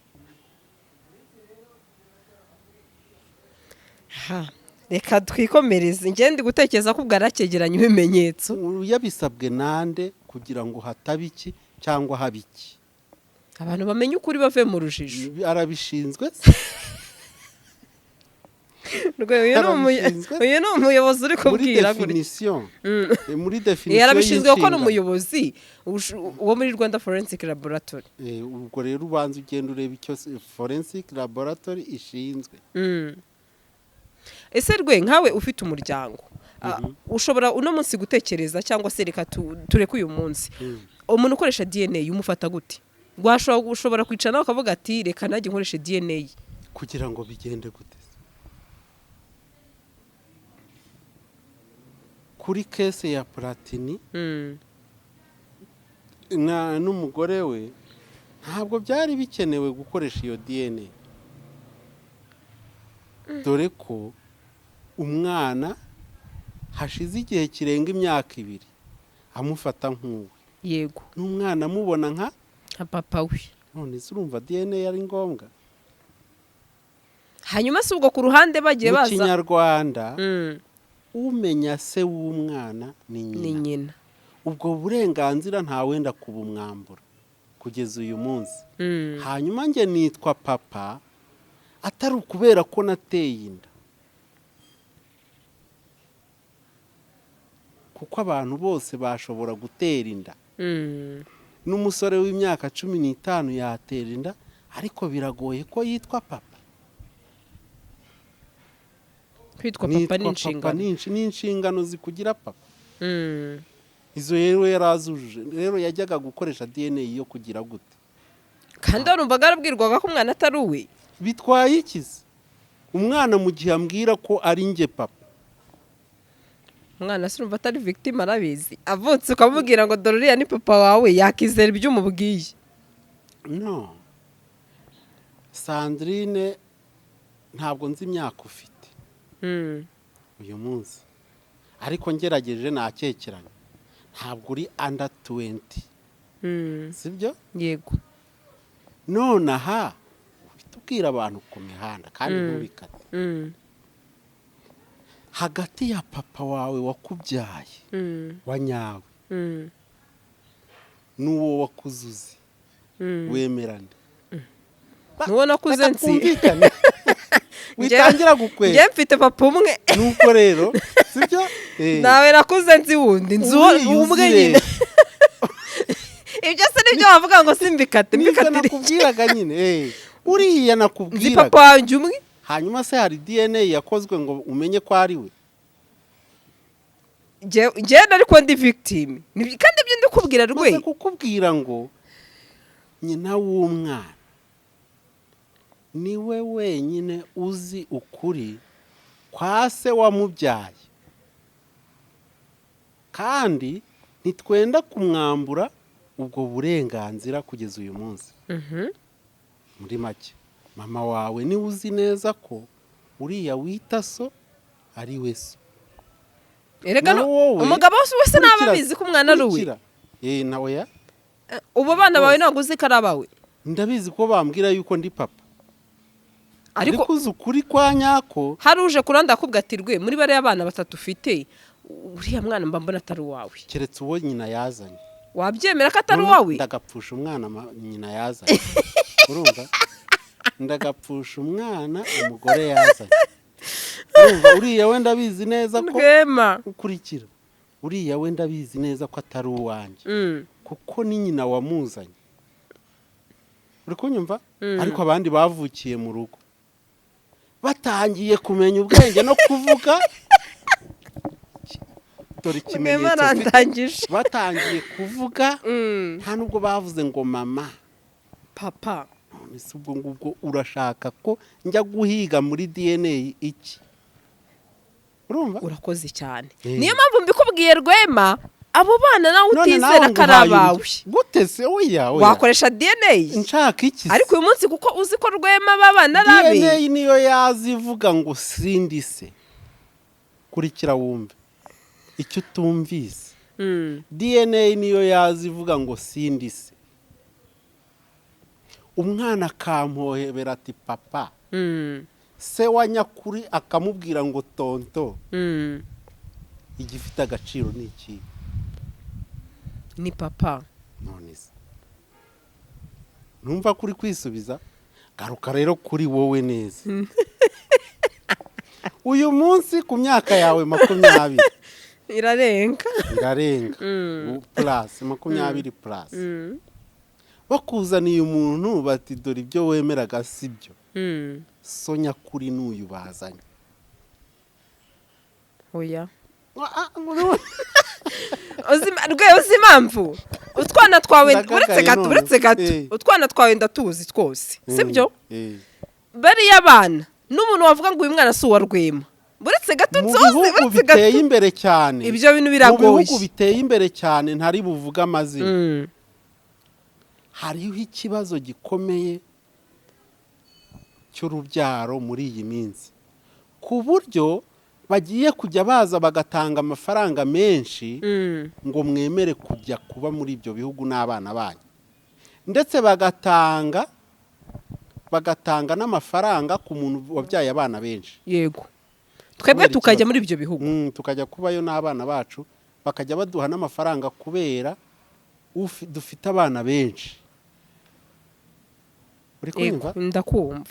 reka twikomereze ngende gutekereza ko bwarakegeranya ibimenyetso yabisabwe nande kugira ngo hatabiki cyangwa habiki abantu bamenye ukuri bave mu rujijo arabishinzwe uyu ni umuyobozi uri kubwira muri definition yarabishinzwe ko ni umuyobozi wo muri Rwanda Forensic Laboratory ubwo rero ubanza ugenda ureba icyo Forensic Laboratory ishinzwe ese rwe nkawe ufite umuryango ushobora uno munsi gutekereza cyangwa se reka tureke uyu munsi umuntu ukoresha DNA umufata gute ushobora kwicara nawe ukavuga ati reka najye nkoresha DNA kugira ngo bigende gute kuri case ya Platini n'umugore we ntabwo byari bikenewe gukoresha iyo DNA dore ko umwana hashize igihe kirenga imyaka 2 amufata nk'uwe yego n'umwana amubona nka papa we none se urumva DNA yari ngombwa hanyuma se ubwo ku ruhande bagiye baza mu Kinyarwanda umenya se w'umwana ni nyina ubwo burenganzira nta wenda kubumwambura kugeza uyu munsi hanyuma nge nitwa papa atari ukubera ko nateye inda kuko abantu bose bashobora gutera inda n'umusore w'imyaka 15 yatera inda ariko biragoye ko yitwa papa kwitwa papa ni inshingano zikugira papa izo rero yarazujuje rero yajyaga gukoresha DNA yo kugira gute kandi arumvaga arabwirwaga ko umwana atari uwe bitwaye ikizi umwana mu gihe ambwira ko ari nge papa umwana surumva atari victim arabizi avutse ukamubwira ngo Dororiya ni papa wawe yakizera ibyo umubwiye no Sandrine ntabwo nzi imyaka ufite uyu munsi ariko ngerageje nakekeranye ntabwo uri under 20 sibyo yego none aha tubwira abantu ku mihanda kandi ntubikate hagati ya papa wawe wakubyaye wanyawe n'uwo wakuzuze wemerane nuwo nakuze nzi witangira gukwera nge mfite papa umwe nuko rero sibyo nawe nakuze nzi wundi nzi umwe nyine ibyo se nibyo wavuga ngo simbikate nakubwiraga nyine uriya nakubwiraga nzi papa wanjye umwe hanyuma se hari DNA yakozwe ngo umenye ko ari we nge ariko ndi victim kandi ibyo ndi kubwira rwe kukubwira ngo nyina w'umwana niwe wenyine uzi ukuri kwa se wamubyaye kandi ntitwenda kumwambura ubwo burenganzira kugeza uyu munsi muri make mama wawe niwe uzi neza ko uriya wita so ari we so erega umugabo wese naba abizi ko umwana ari uwe nawe ya ubu bana bawe ntabwo uzi ko ari abawe ndabizi ko bambwira yuko ndi papa ariko uzi ukuri kwa nyako hari uje kuranda akubwa ati rwe muri bare y'abana 3 ufite uriya mwana mba mbona atari uwawe keretse uwo nyina yazanye wabyemera ko atari uwawe ndagapfusha umwana nyina yazanye urumva ndagapfusha umwana umugore yazanye uriya wenda abizi neza ko Rwema ukurikira uriya wenda abizi neza ko atari uwanjye kuko ni nyina wamuzanye uri kunyumva ariko abandi bavukiye mu rugo batangiye kumenya ubwenge no kuvuga dore ikimenyetso batangiye kuvuga nta nubwo bavuze ngo mama papa none se ubwo ngubwo urashaka ko njya guhiga muri DNA iki urumva urakoze cyane niyo mpamvu mbikubwiye Rwema abo bana nawe utizera ko ari abawe gute se oya wakoresha DNA nshaka iki ariko uyu munsi kuko uzi ko Rwema babana nabi DNA niyo yazivuga ngo sindi se kurikira wumve icyo utumvise DNA niyo yazivuga ngo sindi se umwana kampohebera ati papa se wa nyakuri akamubwira ngo tonto igifite agaciro ni iki ni papa none se numva kuri kwisubiza garuka rero kuri wowe neza uyu munsi ku myaka yawe 20 irarenga plus 20 plus bakuzaniye umuntu bati dore ibyo wemeraga sibyo so nyakuri n'uyu bazanye oya uzi impamvu utwana twawe uretse gato utwana twawe ndatuzi twose sibyo bariya abana n'umuntu wavuga ngo uyu mwana si uwa Rwema uretse gato nzoze uretse gato biteye imbere cyane ibyo bintu biragoye mu bihugu biteye imbere cyane ntari buvuga amazina hariho ikibazo gikomeye cy'urubyaro muri iyi minsi ku buryo bagiye kujya baza bagatanga amafaranga menshi ngo mwemere kujya kuba muri ibyo bihugu n'abana banyu ndetse bagatanga n'amafaranga ku muntu wabyaye abana benshi yego twebwe tukajya muri ibyo bihugu tukajya kubayo n'abana bacu bakajya baduha n'amafaranga kubera dufite abana benshi uri kumva ndakumva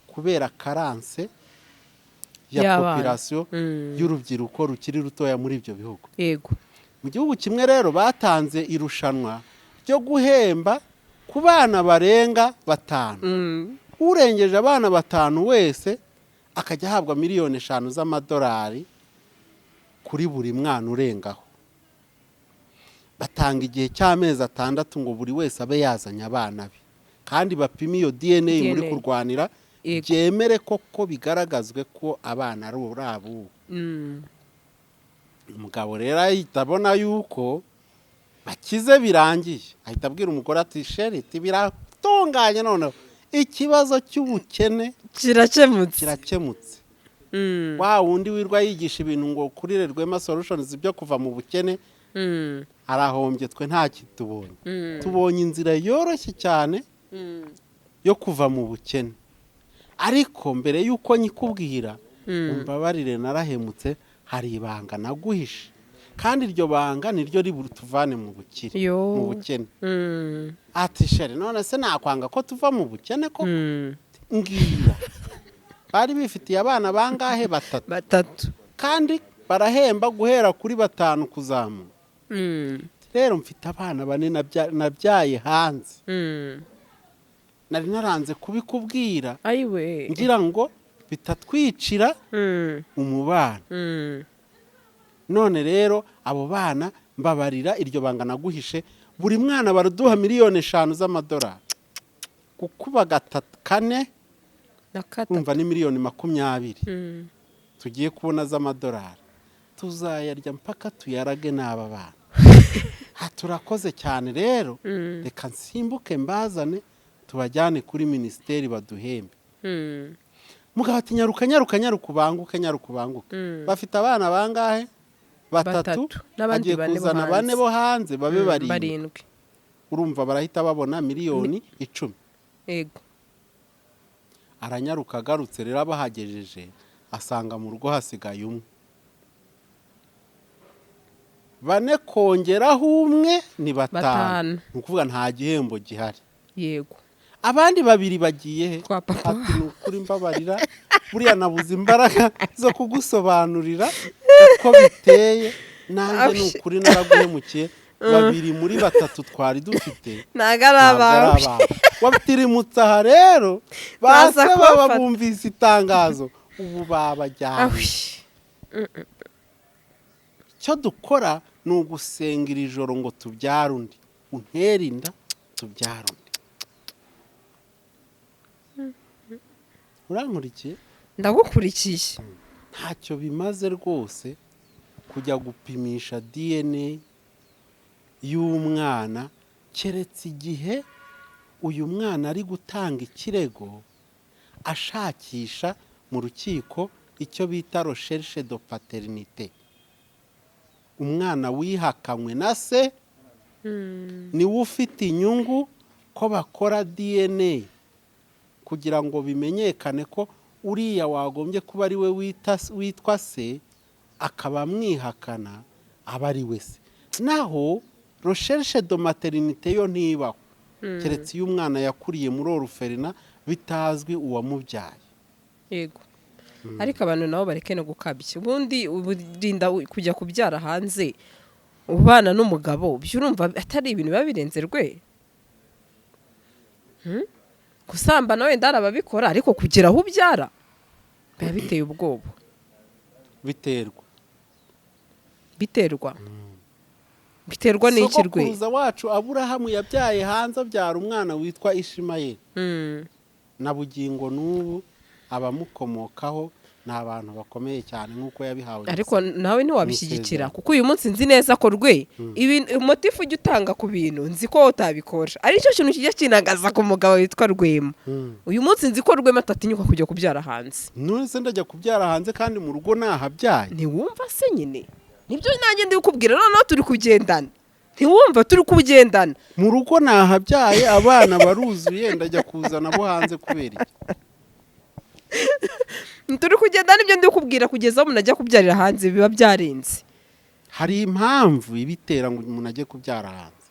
kubera karanse ya population y'urubyiruko rukiri rutoya muri ibyo bihugu yego mu gihugu kimwe rero batanze irushanwa ryo guhemba ku bana barenga 5 urengeje abana 5 wese akajya ahabwa miliyoni 5 z'amadolari kuri buri mwana urengaho batanga igihe cy'amezi 6 ngo buri wese abe yazanye abana be kandi bapima iyo DNA muri kurwanira byemere koko bigaragazwe ko abana ari urabo umugabo rero ahita abona yuko bakize birangiye ahita abwira umugore ati sheriti biratunganye noneho ikibazo cy'ubukene kirakemutse wa wundi wirwa yigisha ibintu ngo kuri Rwema Solutions byo kuva mu bukene arahombye twe nta kitubonye tubonye inzira yoroshye cyane yo kuva mu bukene ariko mbere yuko nyikubwira umbabarire narahemutse hari ibanga naguhishe kandi iryo banga niryo riburutuvane mu bukene ati shere none se nakwanga ko tuva mu bukene ko ngira bari bifitiye abana bangahe 3 kandi barahemba guhera kuri 5 kuzamuka rero mfite abana 4 nabyaye hanze nari naranze kubikubwira ngira ngo bitatwicira umubano none rero abo bana mbabarira iryo banga naguhishe buri mwana baraduha miliyoni 5 z'amadolari kukuba 4 umva ni miliyoni 20 tugiye kubona z'amadolari tuzayarya mpaka tuyarage n'aba bana turakoze cyane rero reka nsimbuke mbazane tubajyane kuri ministeri baduhembe mugabo ati nyaruka ubanguke bafite abana bangahe 3 n'abandi 4 bo hanze babe 7 urumva barahita babona miliyoni 10 yego aranyaruka agarutse rero abahagejeje asanga mu rugo hasigaye umwe 4 kongeraho umwe ni 5 nukuvuga nta gihembo gihari yego abandi 2 bagiye he ati nukuri mbabarira buriya nabuze imbaraga zo kugusobanurira uko biteye nanjye ni ukuri naraguhemukiye babiri muri batatu twari dufite ntago ari abawe wabitirimutse aha rero base baba bumvise itangazo ubu babajyanye icyo dukora ni ugusenga iri joro ngo tubyare undi untera inda tubyare undi urankurikiye ndagukurikiye ntacyo bimaze rwose kujya gupimisha DNA y'umwana keretse igihe uyu mwana ari gutanga ikirego ashakisha mu rukiko icyo bita recherche de paternité umwana wihakanywe na se niwe ufite inyungu ko bakora DNA kugira ngo bimenyekane ko uriya wagombye kuba ari we witwa se akaba amwihakana aba ari we se naho recherche de maternité yo ntibaho keretse iyo umwana yakuriye muri oruferina bitazwi uwamubyaye yego ariko abantu nabo bareke no gukabya ubundi urinda kujya kubyara hanze ubana n'umugabo byurumva atari ibintu biba birenze rwe gusambana wenda arababikora ariko kugira aho ubyara biba biteye ubwoba biterwa n'iki rwe sokuruza wacu Aburahamu yabyaye hanze abyara umwana witwa Ishimayeli na bugingo n'ubu abamukomokaho ni abantu bakomeye cyane nk'uko yabihawe ariko nawe ntiwabishyigikira kuko uyu munsi nzi neza ko rwe motifu ujya utanga ku bintu nzi ko utabikora ari cyo kintu kijya kinagaza ku mugabo witwa Rwema uyu munsi nzi ko Rwema atatinyuka kujya kubyara hanze none se ndajya kubyara hanze kandi mu rugo nahabyaye ntiwumva se nyine nibyo nanjye ndi kukubwira noneho turi kugendana ntiwumva turi kugendana mu rugo nahabyaye abana baruzuye ndajya kuzana abo hanze kubera iki turi kugendana ibyo ndi kukubwira kugeza aho umuntu ajya kubyarira hanze biba byarenze hari impamvu ibitera ngo umuntu ajye kubyara hanze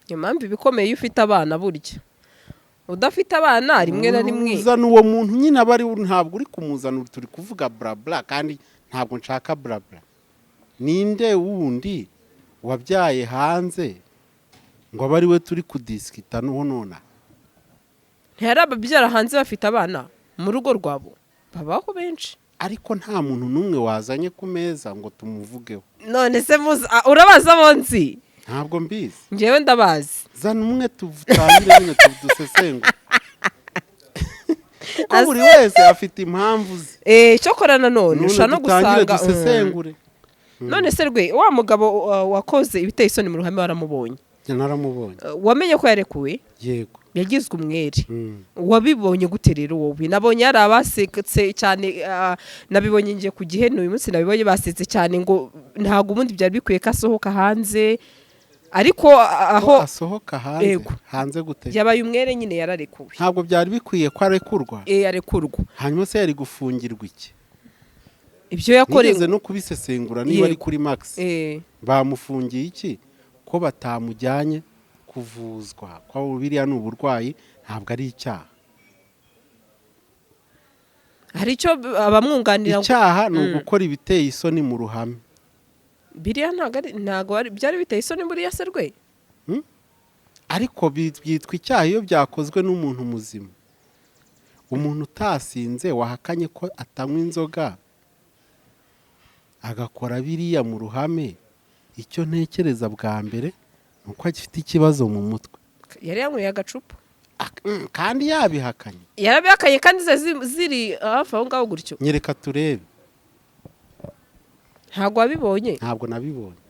iyo mpamvu ibikomeye iyo ufite abana burya udafite abana rimwe na rimwe uzana uwo muntu nyine aba ari ntabwo uri kumuzana turi kuvuga blabla kandi ntabwo nshaka blabla ninde wundi wabyaye hanze ngo abe ari we turi kudisikita none ntihari ababyara hanze bafite abana mu rugo rwabo babaho benshi ariko nta muntu n'umwe wazanye ku meza ngo tumuvugeho none se urabaza bonzi ntabwo mbizi njyewe ndabazi zana umwe tuvutangire nyine dusesengure kuko buri wese afite impamvu ze cyo korana none ushaka no gusanga dusesengure none se rwe wa mugabo wakoze ibiteye isoni mu ruhame waramubonye naramubonye wamenye ko yarekuwe yego yagizwe umwere wabibonye gute rero wowe nabonye yari abasetse cyane nabibonye ngiye ku gihe uyu munsi nabibonye basetse cyane ngo ntabwo ubundi byari bikwiye ko asohoka hanze ariko aho asohoka hanze gute yabaye umwere nyine yararekuwe ntabwo byari bikwiye ko arekurwa yarekurwa hanyuma se yari gufungirwa iki ibyo yakorewe nigeze no kubisesengura niba ari kuri Max bamufungiye iki ko batamujyanye kuvuzwa ko biriya ni uburwayi ntabwo ari icyaha hari icyo abamwunganira icyaha ni ugukora ibiteye isoni mu ruhame biriya ntabwo byari biteye isoni buriya se rwe ariko byitwa icyaha iyo byakozwe n'umuntu muzima umuntu utasinze wahakanye ko atanywa inzoga agakora biriya mu ruhame icyo ntekereza bwa mbere ni uko agifite ikibazo mu mutwe yari yanyweye agacupa kandi yabihakanye yarabihakanye kandi ziri hafi aho ngaho gutyo nyereka turebe ntabwo wabibonye ntabwo nabibonye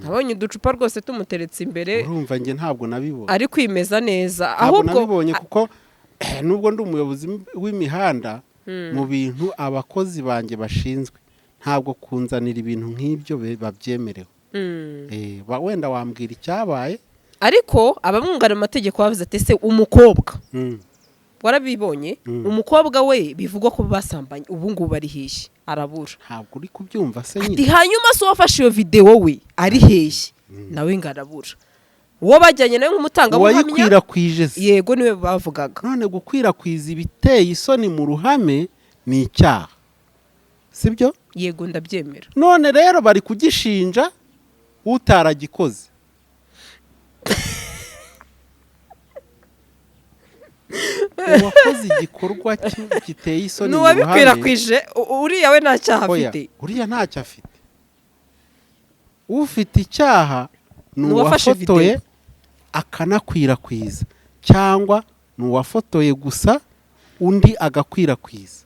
nabonye uducupa rwose tumuteretse imbere urumva njye ntabwo nabibonye ari kwimeza neza ahubwo nabibonye kuko nubwo ndi umuyobozi w'imihanda mu bintu abakozi banjye bashinzwe ntabwo kunzanira ibintu nk'ibyo babyemerewe wenda wambwira icyabaye ariko abamwunganira amategeko bavuze ati se umukobwa warabibonye umukobwa we bivugwa ko basambanye ubu ngubu ari hehe arabura ntabwo uri kubyumva se nyine hanyuma se wafashe iyo videwo we ari hehe nawe ngo arabura uwo bajyanye nawe nk'umutangabuhamya uwayikwirakwije se. yego niwe bavugaga. none gukwirakwiza ibiteye isoni mu ruhame ni icyaha, sibyo? yego ndabyemera. none rero bari kugishinja utaragikoze. uwakoze igikorwa giteye isoni mu ruhame n'uwabikwirakwije uriya we nta cyaha afite. uriya ntacyo afite. ufite icyaha ni N'uwafashe uwafotoye video. akanakwirakwiza, cyangwa ni uwafotoye gusa undi agakwirakwiza.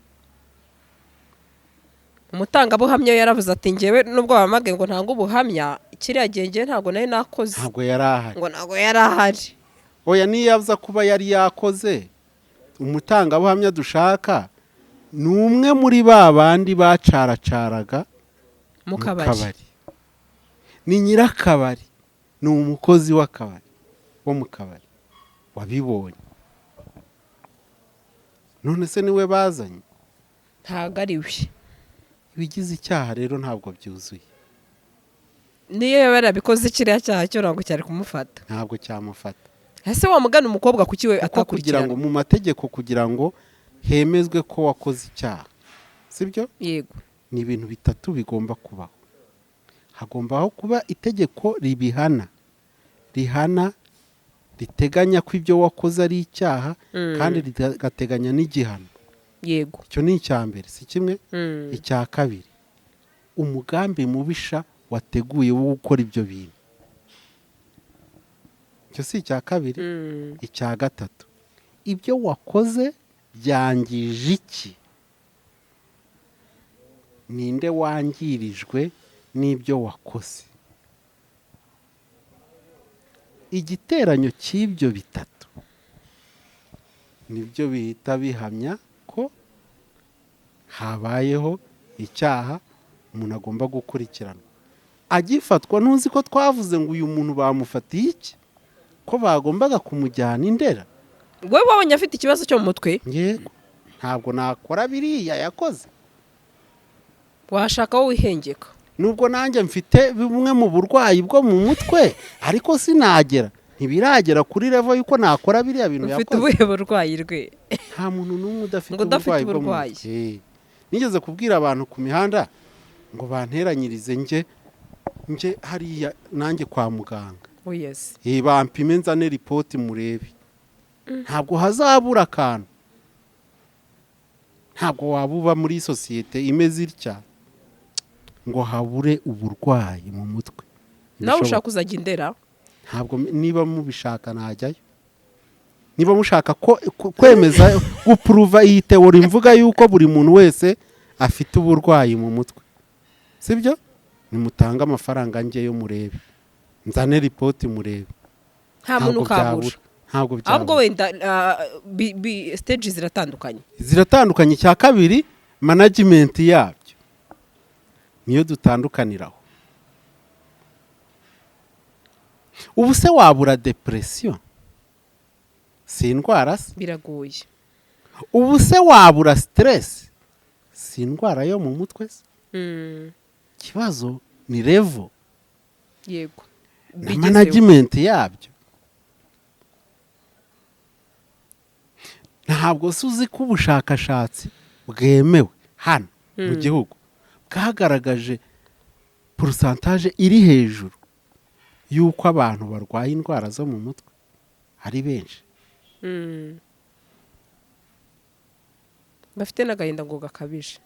umutangabuhamya yaravuze ati njyewe nubwo bamage ngo ntango ubuhamya kiriya gihe njyewe ntabwo nari nakoze. ntabwo yari ahari. ngo ntabwo yari ahari. oya niyo aza kuba yari yakoze, umutangabuhamya dushaka ni umwe muri ba bandi bacaracaraga mu mu kabari. kabari. ni nyirakabari, ni umukozi w'akabari wo mu kabari wabibonye. none se niwe bazanye? ntabwo ari we. ibigize icyaha rero ntabwo byuzuye. niyo yaba yarabikoze kiriya cyaha cyo ntabwo cyari kumufata. ntabwo cyamufata. ese wamugana umukobwa kuki we kuko kugira ngo atakurikirana? mu mategeko kugira ngo hemezwe ko wakoze icyaha, sibyo? yego. ni ibintu bitatu bigomba kubaho. hagombaho kuba itegeko ribihana, rihana, riteganya ko ibyo wakoze ari icyaha, kandi rigateganya n'igihano. yego. icyo ni icya mbere, si kimwe? icya kabiri, umugambi mubisha wateguye wo gukora ibyo bintu. icyo si icya kabiri. icya gatatu, ibyo wakoze byangije iki? ninde wangirijwe n'ibyo wakoze? igiteranyo cy'ibyo bitatu nibyo bihita bihamya ko habayeho icyaha umuntu agomba gukurikirana. agifatwa ntuzi ko twavuze ngo uyu muntu bamufatiye iki, ko bagombaga kumujyana Indera. wowe wabonye afite ikibazo cyo mu mutwe? yego, ntabwo nakora biriya yakoze. washaka wowe wihengeka. nubwo nanjye mfite bumwe mu burwayi bwo mu mutwe, ariko sinagera, ntibiragera kuri level yuko nakora biriya bintu yakoze. ufite ubuhe burwayi rwe? nta muntu n'umwe udafite Ngo udafite uburwayi bwo mu uburwayi. mutwe. nigeze kubwira abantu ku mihanda ngo banteranyirize nje hariya nanjye kwa muganga. oh yes. bampime nzane ripoti murebe. ntabwo hazabura akantu. ntabwo waba uba muri sosiyete imeze itya ngo habure uburwayi mu mutwe. nawe ushaka kuzajya Indera? ntabwo, niba mubishaka najyayo. niba mushaka kwemeza gupuruva iyi teori mvuga yuko buri muntu wese afite uburwayi mu mutwe, sibyo? nimutanga amafaranga njyeyo murebe, nzane ripoti murebe. nta muntu ukabura. ntabwo byabura. ahubwo wenda stage ziratandukanye. ziratandukanye. icya kabiri, management yabyo niyo dutandukaniraho. ubu se wabura depression? si indwara se? biragoye. ubu se wabura stress? si indwara yo mu mutwe se? ikibazo ni level. yego. na management yabyo. ntabwo se uzi ko ubushakashatsi bwemewe hano mu gihugu bwagaragaje pourcentage iri hejuru y'uko abantu barwaye indwara zo mu mutwe ari benshi. bafite n'agahinda ngo gakabije.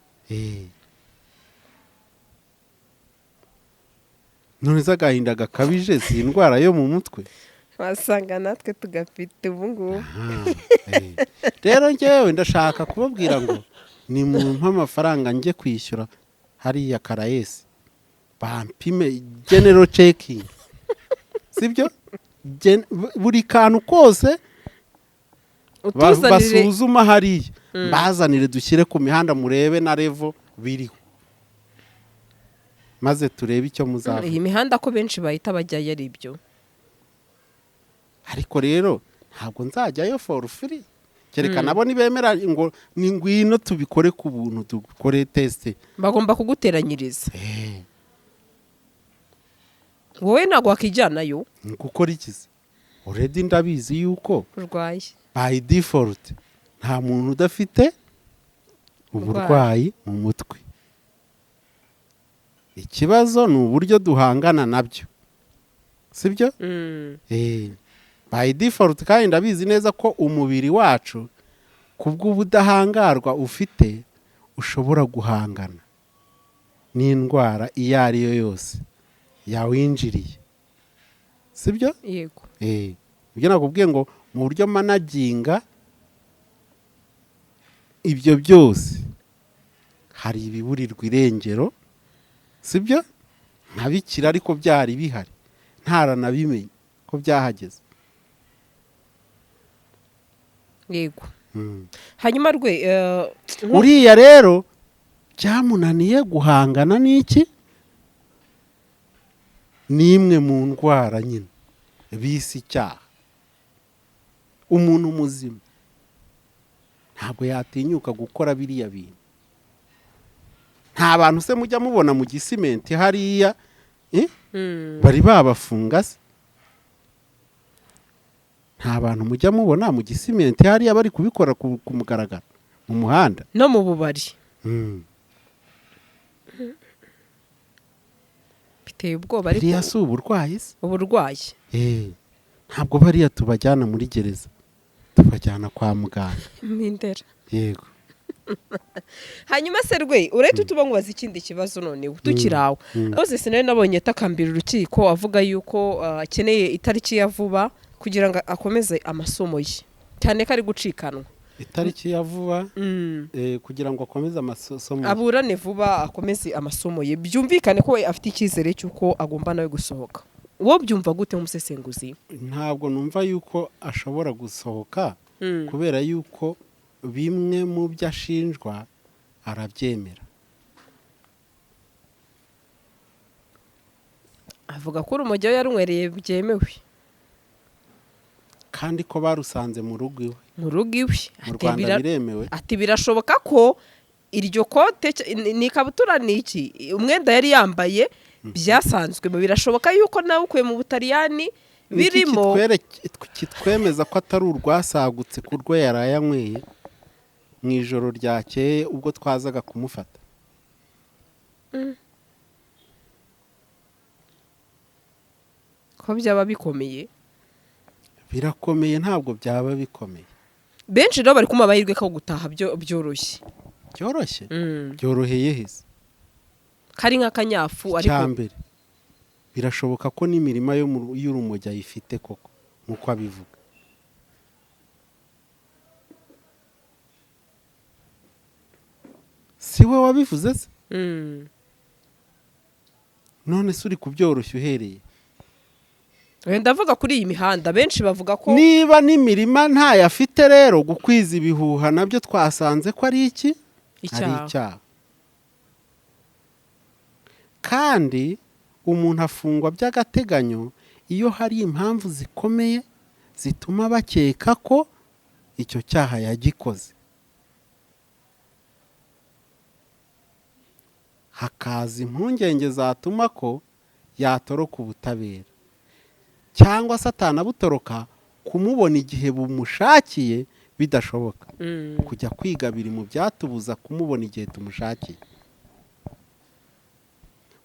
none se agahinda gakabije si indwara yo mu mutwe? wasanga natwe tugafite ubu ngubu. rero njyewe ndashaka kubabwira ngo ni mumpe amafaranga njye kwishyura hariya Karayesi bampime general checking, sibyo? buri kantu kose basuzuma hariya bazanire dushyire ku mihanda murebe na level biriho, maze turebe icyo muzava. iyi mihanda ko benshi bahita bajyayo ari ibyo. ariko rero ntabwo nzajyayo for free, kereka nabo nibemera ngo ni ngwino tubikore ku buntu, dukore test. bagomba kuguteranyiriza. wowe ntabwo wakijyanayo. gukora iki se? already ndabizi yuko urwaye by default nta muntu udafite uburwayi mu mutwe. Ikibazo ni uburyo duhangana nabyo, sibyo? By default kandi ndabizi neza ko umubiri wacu kubw'ubudahangarwa ufite ushobora guhangana n'indwara iyo ari yo yose yawinjiriye, sibyo? yego ibyo nakubwiye ngo mu buryo managinga ibyo byose hari ibiburirwa irengero, sibyo? Ntabikira ariko byari bihari ntaranabimenye ko byahageze. yego hanyuma uriya rero byamunaniye guhangana n'iki, n'imwe mu ndwara nyine bisi icyaha. Umuntu muzima ntabwo yatinyuka gukora biriya bintu. Nta bantu se mujya mubona mu gisimenti hariya bari babafunga se? Nta bantu mujya mubona mu gisimenti hariya bari kubikora ku mugaragaro mu muhanda no mu bubari? biteye ubwoba ariko biriya si uburwayi se? uburwayi ntabwo bariya tubajyana muri gereza, tubajyana kwa muganga Mindera. yego. hanyuma se uretse utuba nkubaza ikindi kibazo none tukiri aho rwose sinari nabonye atakambira urukiko avuga yuko akeneye itariki ya vuba kugira ngo akomeze amasomo ye, cyane ko ari gucikanwa. Itariki ya vuba kugira ngo akomeze amasomo, aburane vuba akomeze amasomo ye, byumvikane ko we afite icyizere cy'uko agomba nawe gusohoka. wowe byumva gute nk'umusesenguzi? Ntabwo numva yuko ashobora gusohoka kubera yuko bimwe mu byo ashinjwa arabyemera. avuga ko urumogi yarunywereye byemewe kandi ko barusanze mu rugo iwe. mu rugo iwe Mu Rwanda biremewe. ati birashoboka ko iryo kote ni ikabutura ni iki umwenda yari yambaye byasanzwe, birashoboka yuko nawe ukuye mu Butaliyani birimo kitwemeza ko atari urwasagutse ku rwo yarayanyweye mu ijoro ryakeye ubwo twazaga kumufata. ko byaba bikomeye? Birakomeye, ntabwo byaba bikomeye. benshi rero bari kumva amahirwe ko gutaha byoroshye. Byoroshye? Byoroheye heza. kari nk'akanyafu ariko cyambere birashoboka ko n'imirima y'urumogi ayifite koko nkuko abivuga. Si we wabivuze se? none se uri kubyoroshya uhereye? ndavuga kuri iyi mihanda benshi bavuga ko niba n'imirima ntayo afite rero gukwiza ibihuha nabyo twasanze ko ari iki? Ari icyaha. Kandi umuntu afungwa by'agateganyo iyo hari impamvu zikomeye zituma bakeka ko icyo cyaha yagikoze, hakaza impungenge zatuma ko yatoroka ubutabera, cyangwa se atanabutoroka kumubona igihe bumushakiye bidashoboka. kujya kwiga biri mu byatubuza kumubona igihe tumushakiye.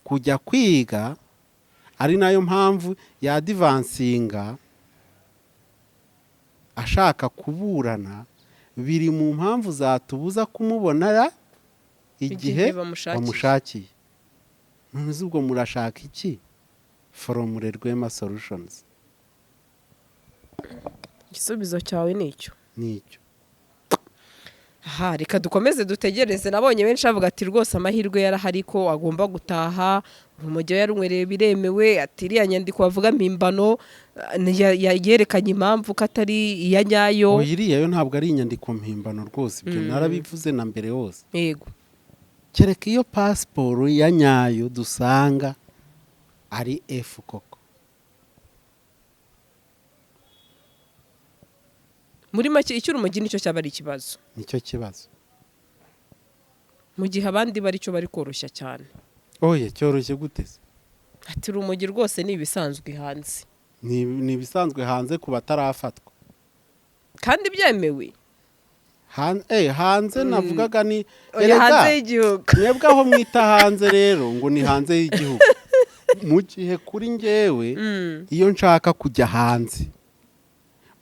kujya kwiga ari nayo mpamvu yadivansinga ashaka kuburana, biri mu mpamvu zatubuza kumubona igihe bamushakiye. none ubwo murashaka iki from Rwema Solutions? igisubizo cyawe nicyo. aha reka dukomeze dutegereze. nabonye benshi bavuga ati rwose amahirwe yarahari ko agomba gutaha, urumogi yarunywereye biremewe, ati iriya nyandiko bavuga mpimbano yerekanye impamvu ko atari iya nyayo. iriya yo ntabwo ari inyandiko mpimbano rwose, ibyo narabivuze na mbere hose. yego, kereka iyo pasiporo ya nyayo dusanga ari F koko. muri make icy'urumogi nicyo cyaba ari ikibazo. Nicyo kibazo. mu gihe abandi bari cyo bari koroshya cyane. oye cyoroshye gute se? ati urumogi rwose ni ibisanzwe hanze. ni ibisanzwe hanze ku batarafatwa kandi byemewe hanze navugaga ni hanze y'igihugu. mwebwe aho mwita hanze rero ngo ni hanze y'igihugu. Mu gihe kuri njyewe iyo nshaka kujya hanze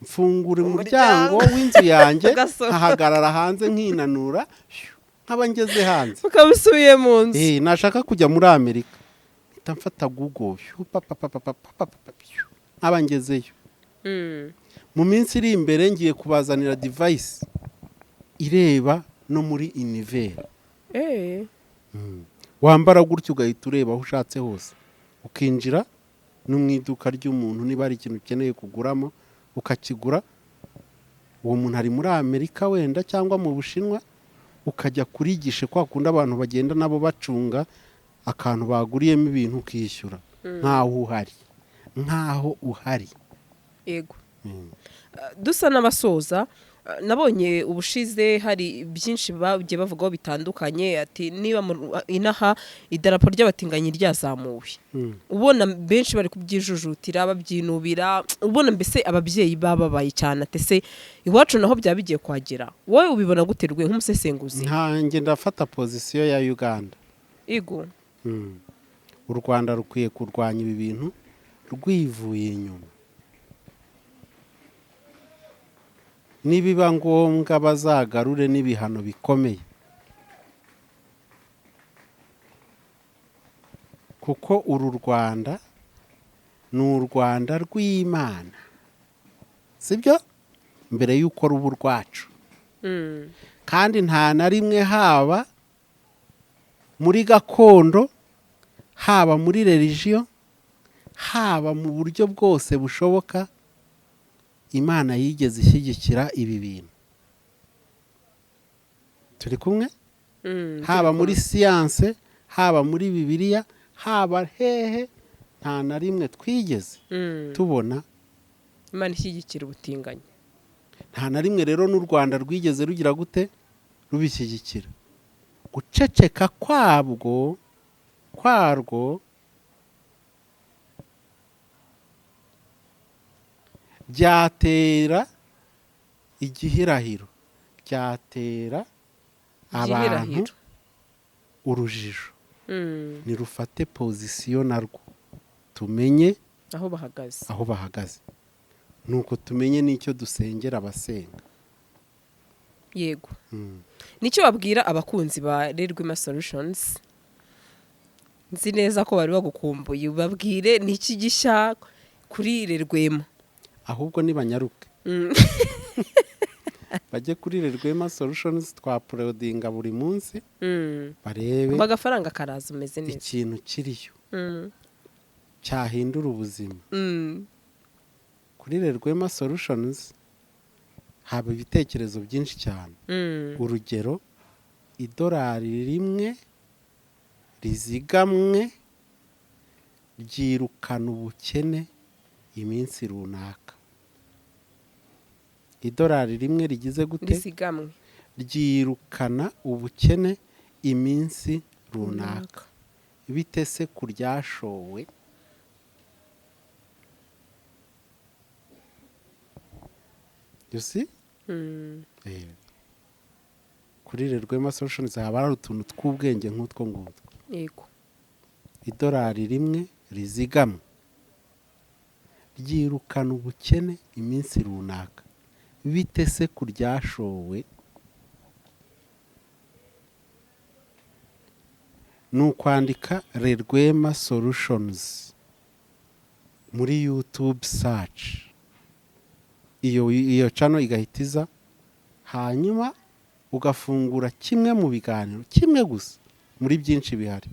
mfungura umuryango w'inzu yanjye nkahagarara hanze nkinanura nkaba ngeze hanze. Ukabisubiye mu nzu. Nashaka kujya muri Amerika mpita mfata Google nkaba ngezeyo. Mu minsi iri imbere ngiye kubazanira device ireba no muri univers. Wambara gutyo ugahita ureba aho ushatse hose, ukinjira no mu iduka ry'umuntu niba ari ikintu ukeneye kuguramo ukakigura. Uwo muntu ari muri Amerika wenda cyangwa mu Bushinwa, ukajya kurigisha kwa kundi abantu bagenda nabo bacunga akantu baguriyemo ibintu ukishyura nkaho uhari. Yego. Dusa n'abasoza, nabonye ubushize hari byinshi bagiye bavugaho bitandukanye, ati niba inaha idarapo ry'abatinganyi ryazamuwe, ubona benshi bari kubyijujutira babyinubira, ubona mbese ababyeyi bababaye cyane. Atese iwacu naho byaba bigiye kwagera, wowe ubibona guterwe nk'umusesenguzi? Ntange ndafata pozisiyo ya Uganda. Yego. U Rwanda rukwiye kurwanya ibi bintu rwivuye inyuma. Nibiba ngombwa bazagarure n'ibihano bikomeye, kuko uru Rwanda ni u Rwanda rw'Imana, sibyo? Mbere y'uko ruba urwacu. Kandi nta na rimwe haba muri gakondo, haba muri religion, haba mu buryo bwose bushoboka Imana yigeze ishyigikira ibi bintu. Turi kumwe? Haba muri siyanse, haba muri Bibiliya, haba hehe, nta na rimwe twigeze tubona Imana ishyigikira ubutinganyi. Nta na rimwe rero n'u Rwanda rwigeze rugira gute rubishyigikira. Guceceka kwarwo byatera igihirahiro, byatera abantu urujijo. Nirufate pozisiyo narwo tumenye aho bahagaze, nuko tumenye n'icyo dusengera abasenga. Yego. Nicyo babwira abakunzi ba Rwema Solutions? Nzi neza ko bari bagukumbuye, babwire n'iki gishya kuri Rwema. Ahubwo nibanyaruke bajye kuri Rwema Solutions, twaplodinga buri munsi barebe bagafaranga karaza umeze neza, ikintu kiriyo cyahindura ubuzima. Kuri Rwema Solutions haba ibitekerezo byinshi cyane. Urugero, $1 rizigamwe ryirukana ubukene iminsi runaka. $1 rigize gute? Rizigamwe ryirukana ubukene iminsi runaka. Bite se kuryashowe? You see? Kuri Rwema Solutions haba hari utuntu tw'ubwenge nk'utwo ngutwo. Yego. $1 rizigamwe ryirukana ubukene iminsi runaka. Bite se kuryashowe? Nukwandika Rwema Solutions muri YouTube search, iyo channel igahitiza, hanyuma ugafungura kimwe mu biganiro, kimwe gusa muri byinshi bihari.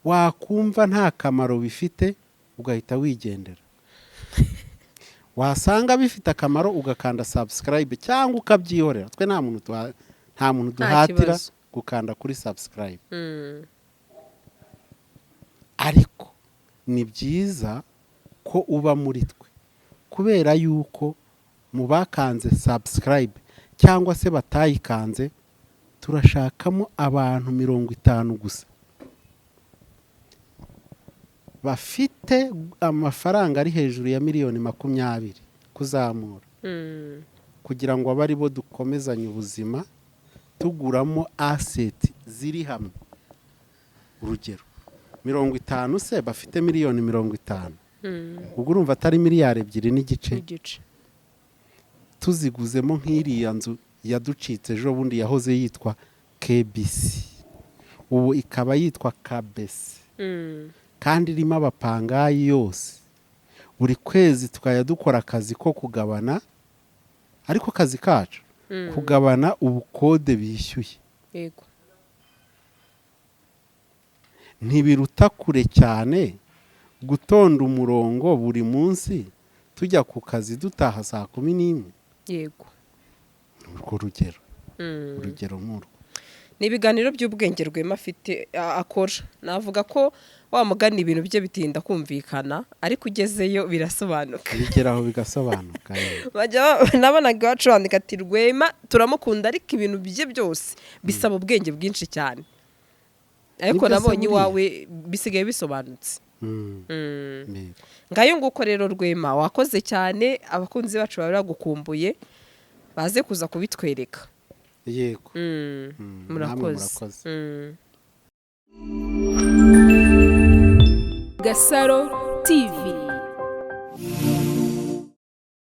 Wakumva nta kamaro bifite ugahita wigendera. Wasanga bifite akamaro ugakanda subscribe cyangwa ukabyihorera. Twe nta muntu duhatira gukanda kuri subscribe. Ariko ni byiza ko uba muri twe, kubera yuko mu bakanze subscribe cyangwa se batayikanze turashakamo abantu 50 gusa bafite amafaranga ari hejuru ya miliyoni 20 kuzamura kugira ngo abe ari bo dukomezanye ubuzima tuguramo asset ziri hamwe. Urugero 50 se bafite miliyoni 50, ubwo urumva atari miliyari 2.5 tuziguzemo nk'iriya nzu yaducitse ejo bundi yahoze yitwa KBC, ubu ikaba yitwa KBC, kandi irimo abapangayi yose. Buri kwezi tukajya dukora akazi ko kugabana, ariko akazi kacu kugabana ubukode bishyuye. Yego. Ntibiruta kure cyane gutonda umurongo buri munsi tujya ku kazi dutaha saa 11. Yego. Urwo rugero. Urugero nk'uru. Ni ibiganiro by'ubwenge Rwema afite akora. Navuga ko wa mugani ibintu bye bitinda kumvikana, ariko ugezeyo birasobanuka. Bigeraho bigasobanuka. Nabonaga wacu wandika ati Rwema turamukunda, ariko ibintu bye byose bisaba ubwenge bwinshi cyane. Ariko nabonye iwawe bisigaye bisobanutse. Ngayo nguko rero Rwema wakoze cyane, abakunzi bacu baragukumbuye, baze kuza kubitwereka. Yego. Murakoze. GASARO TV.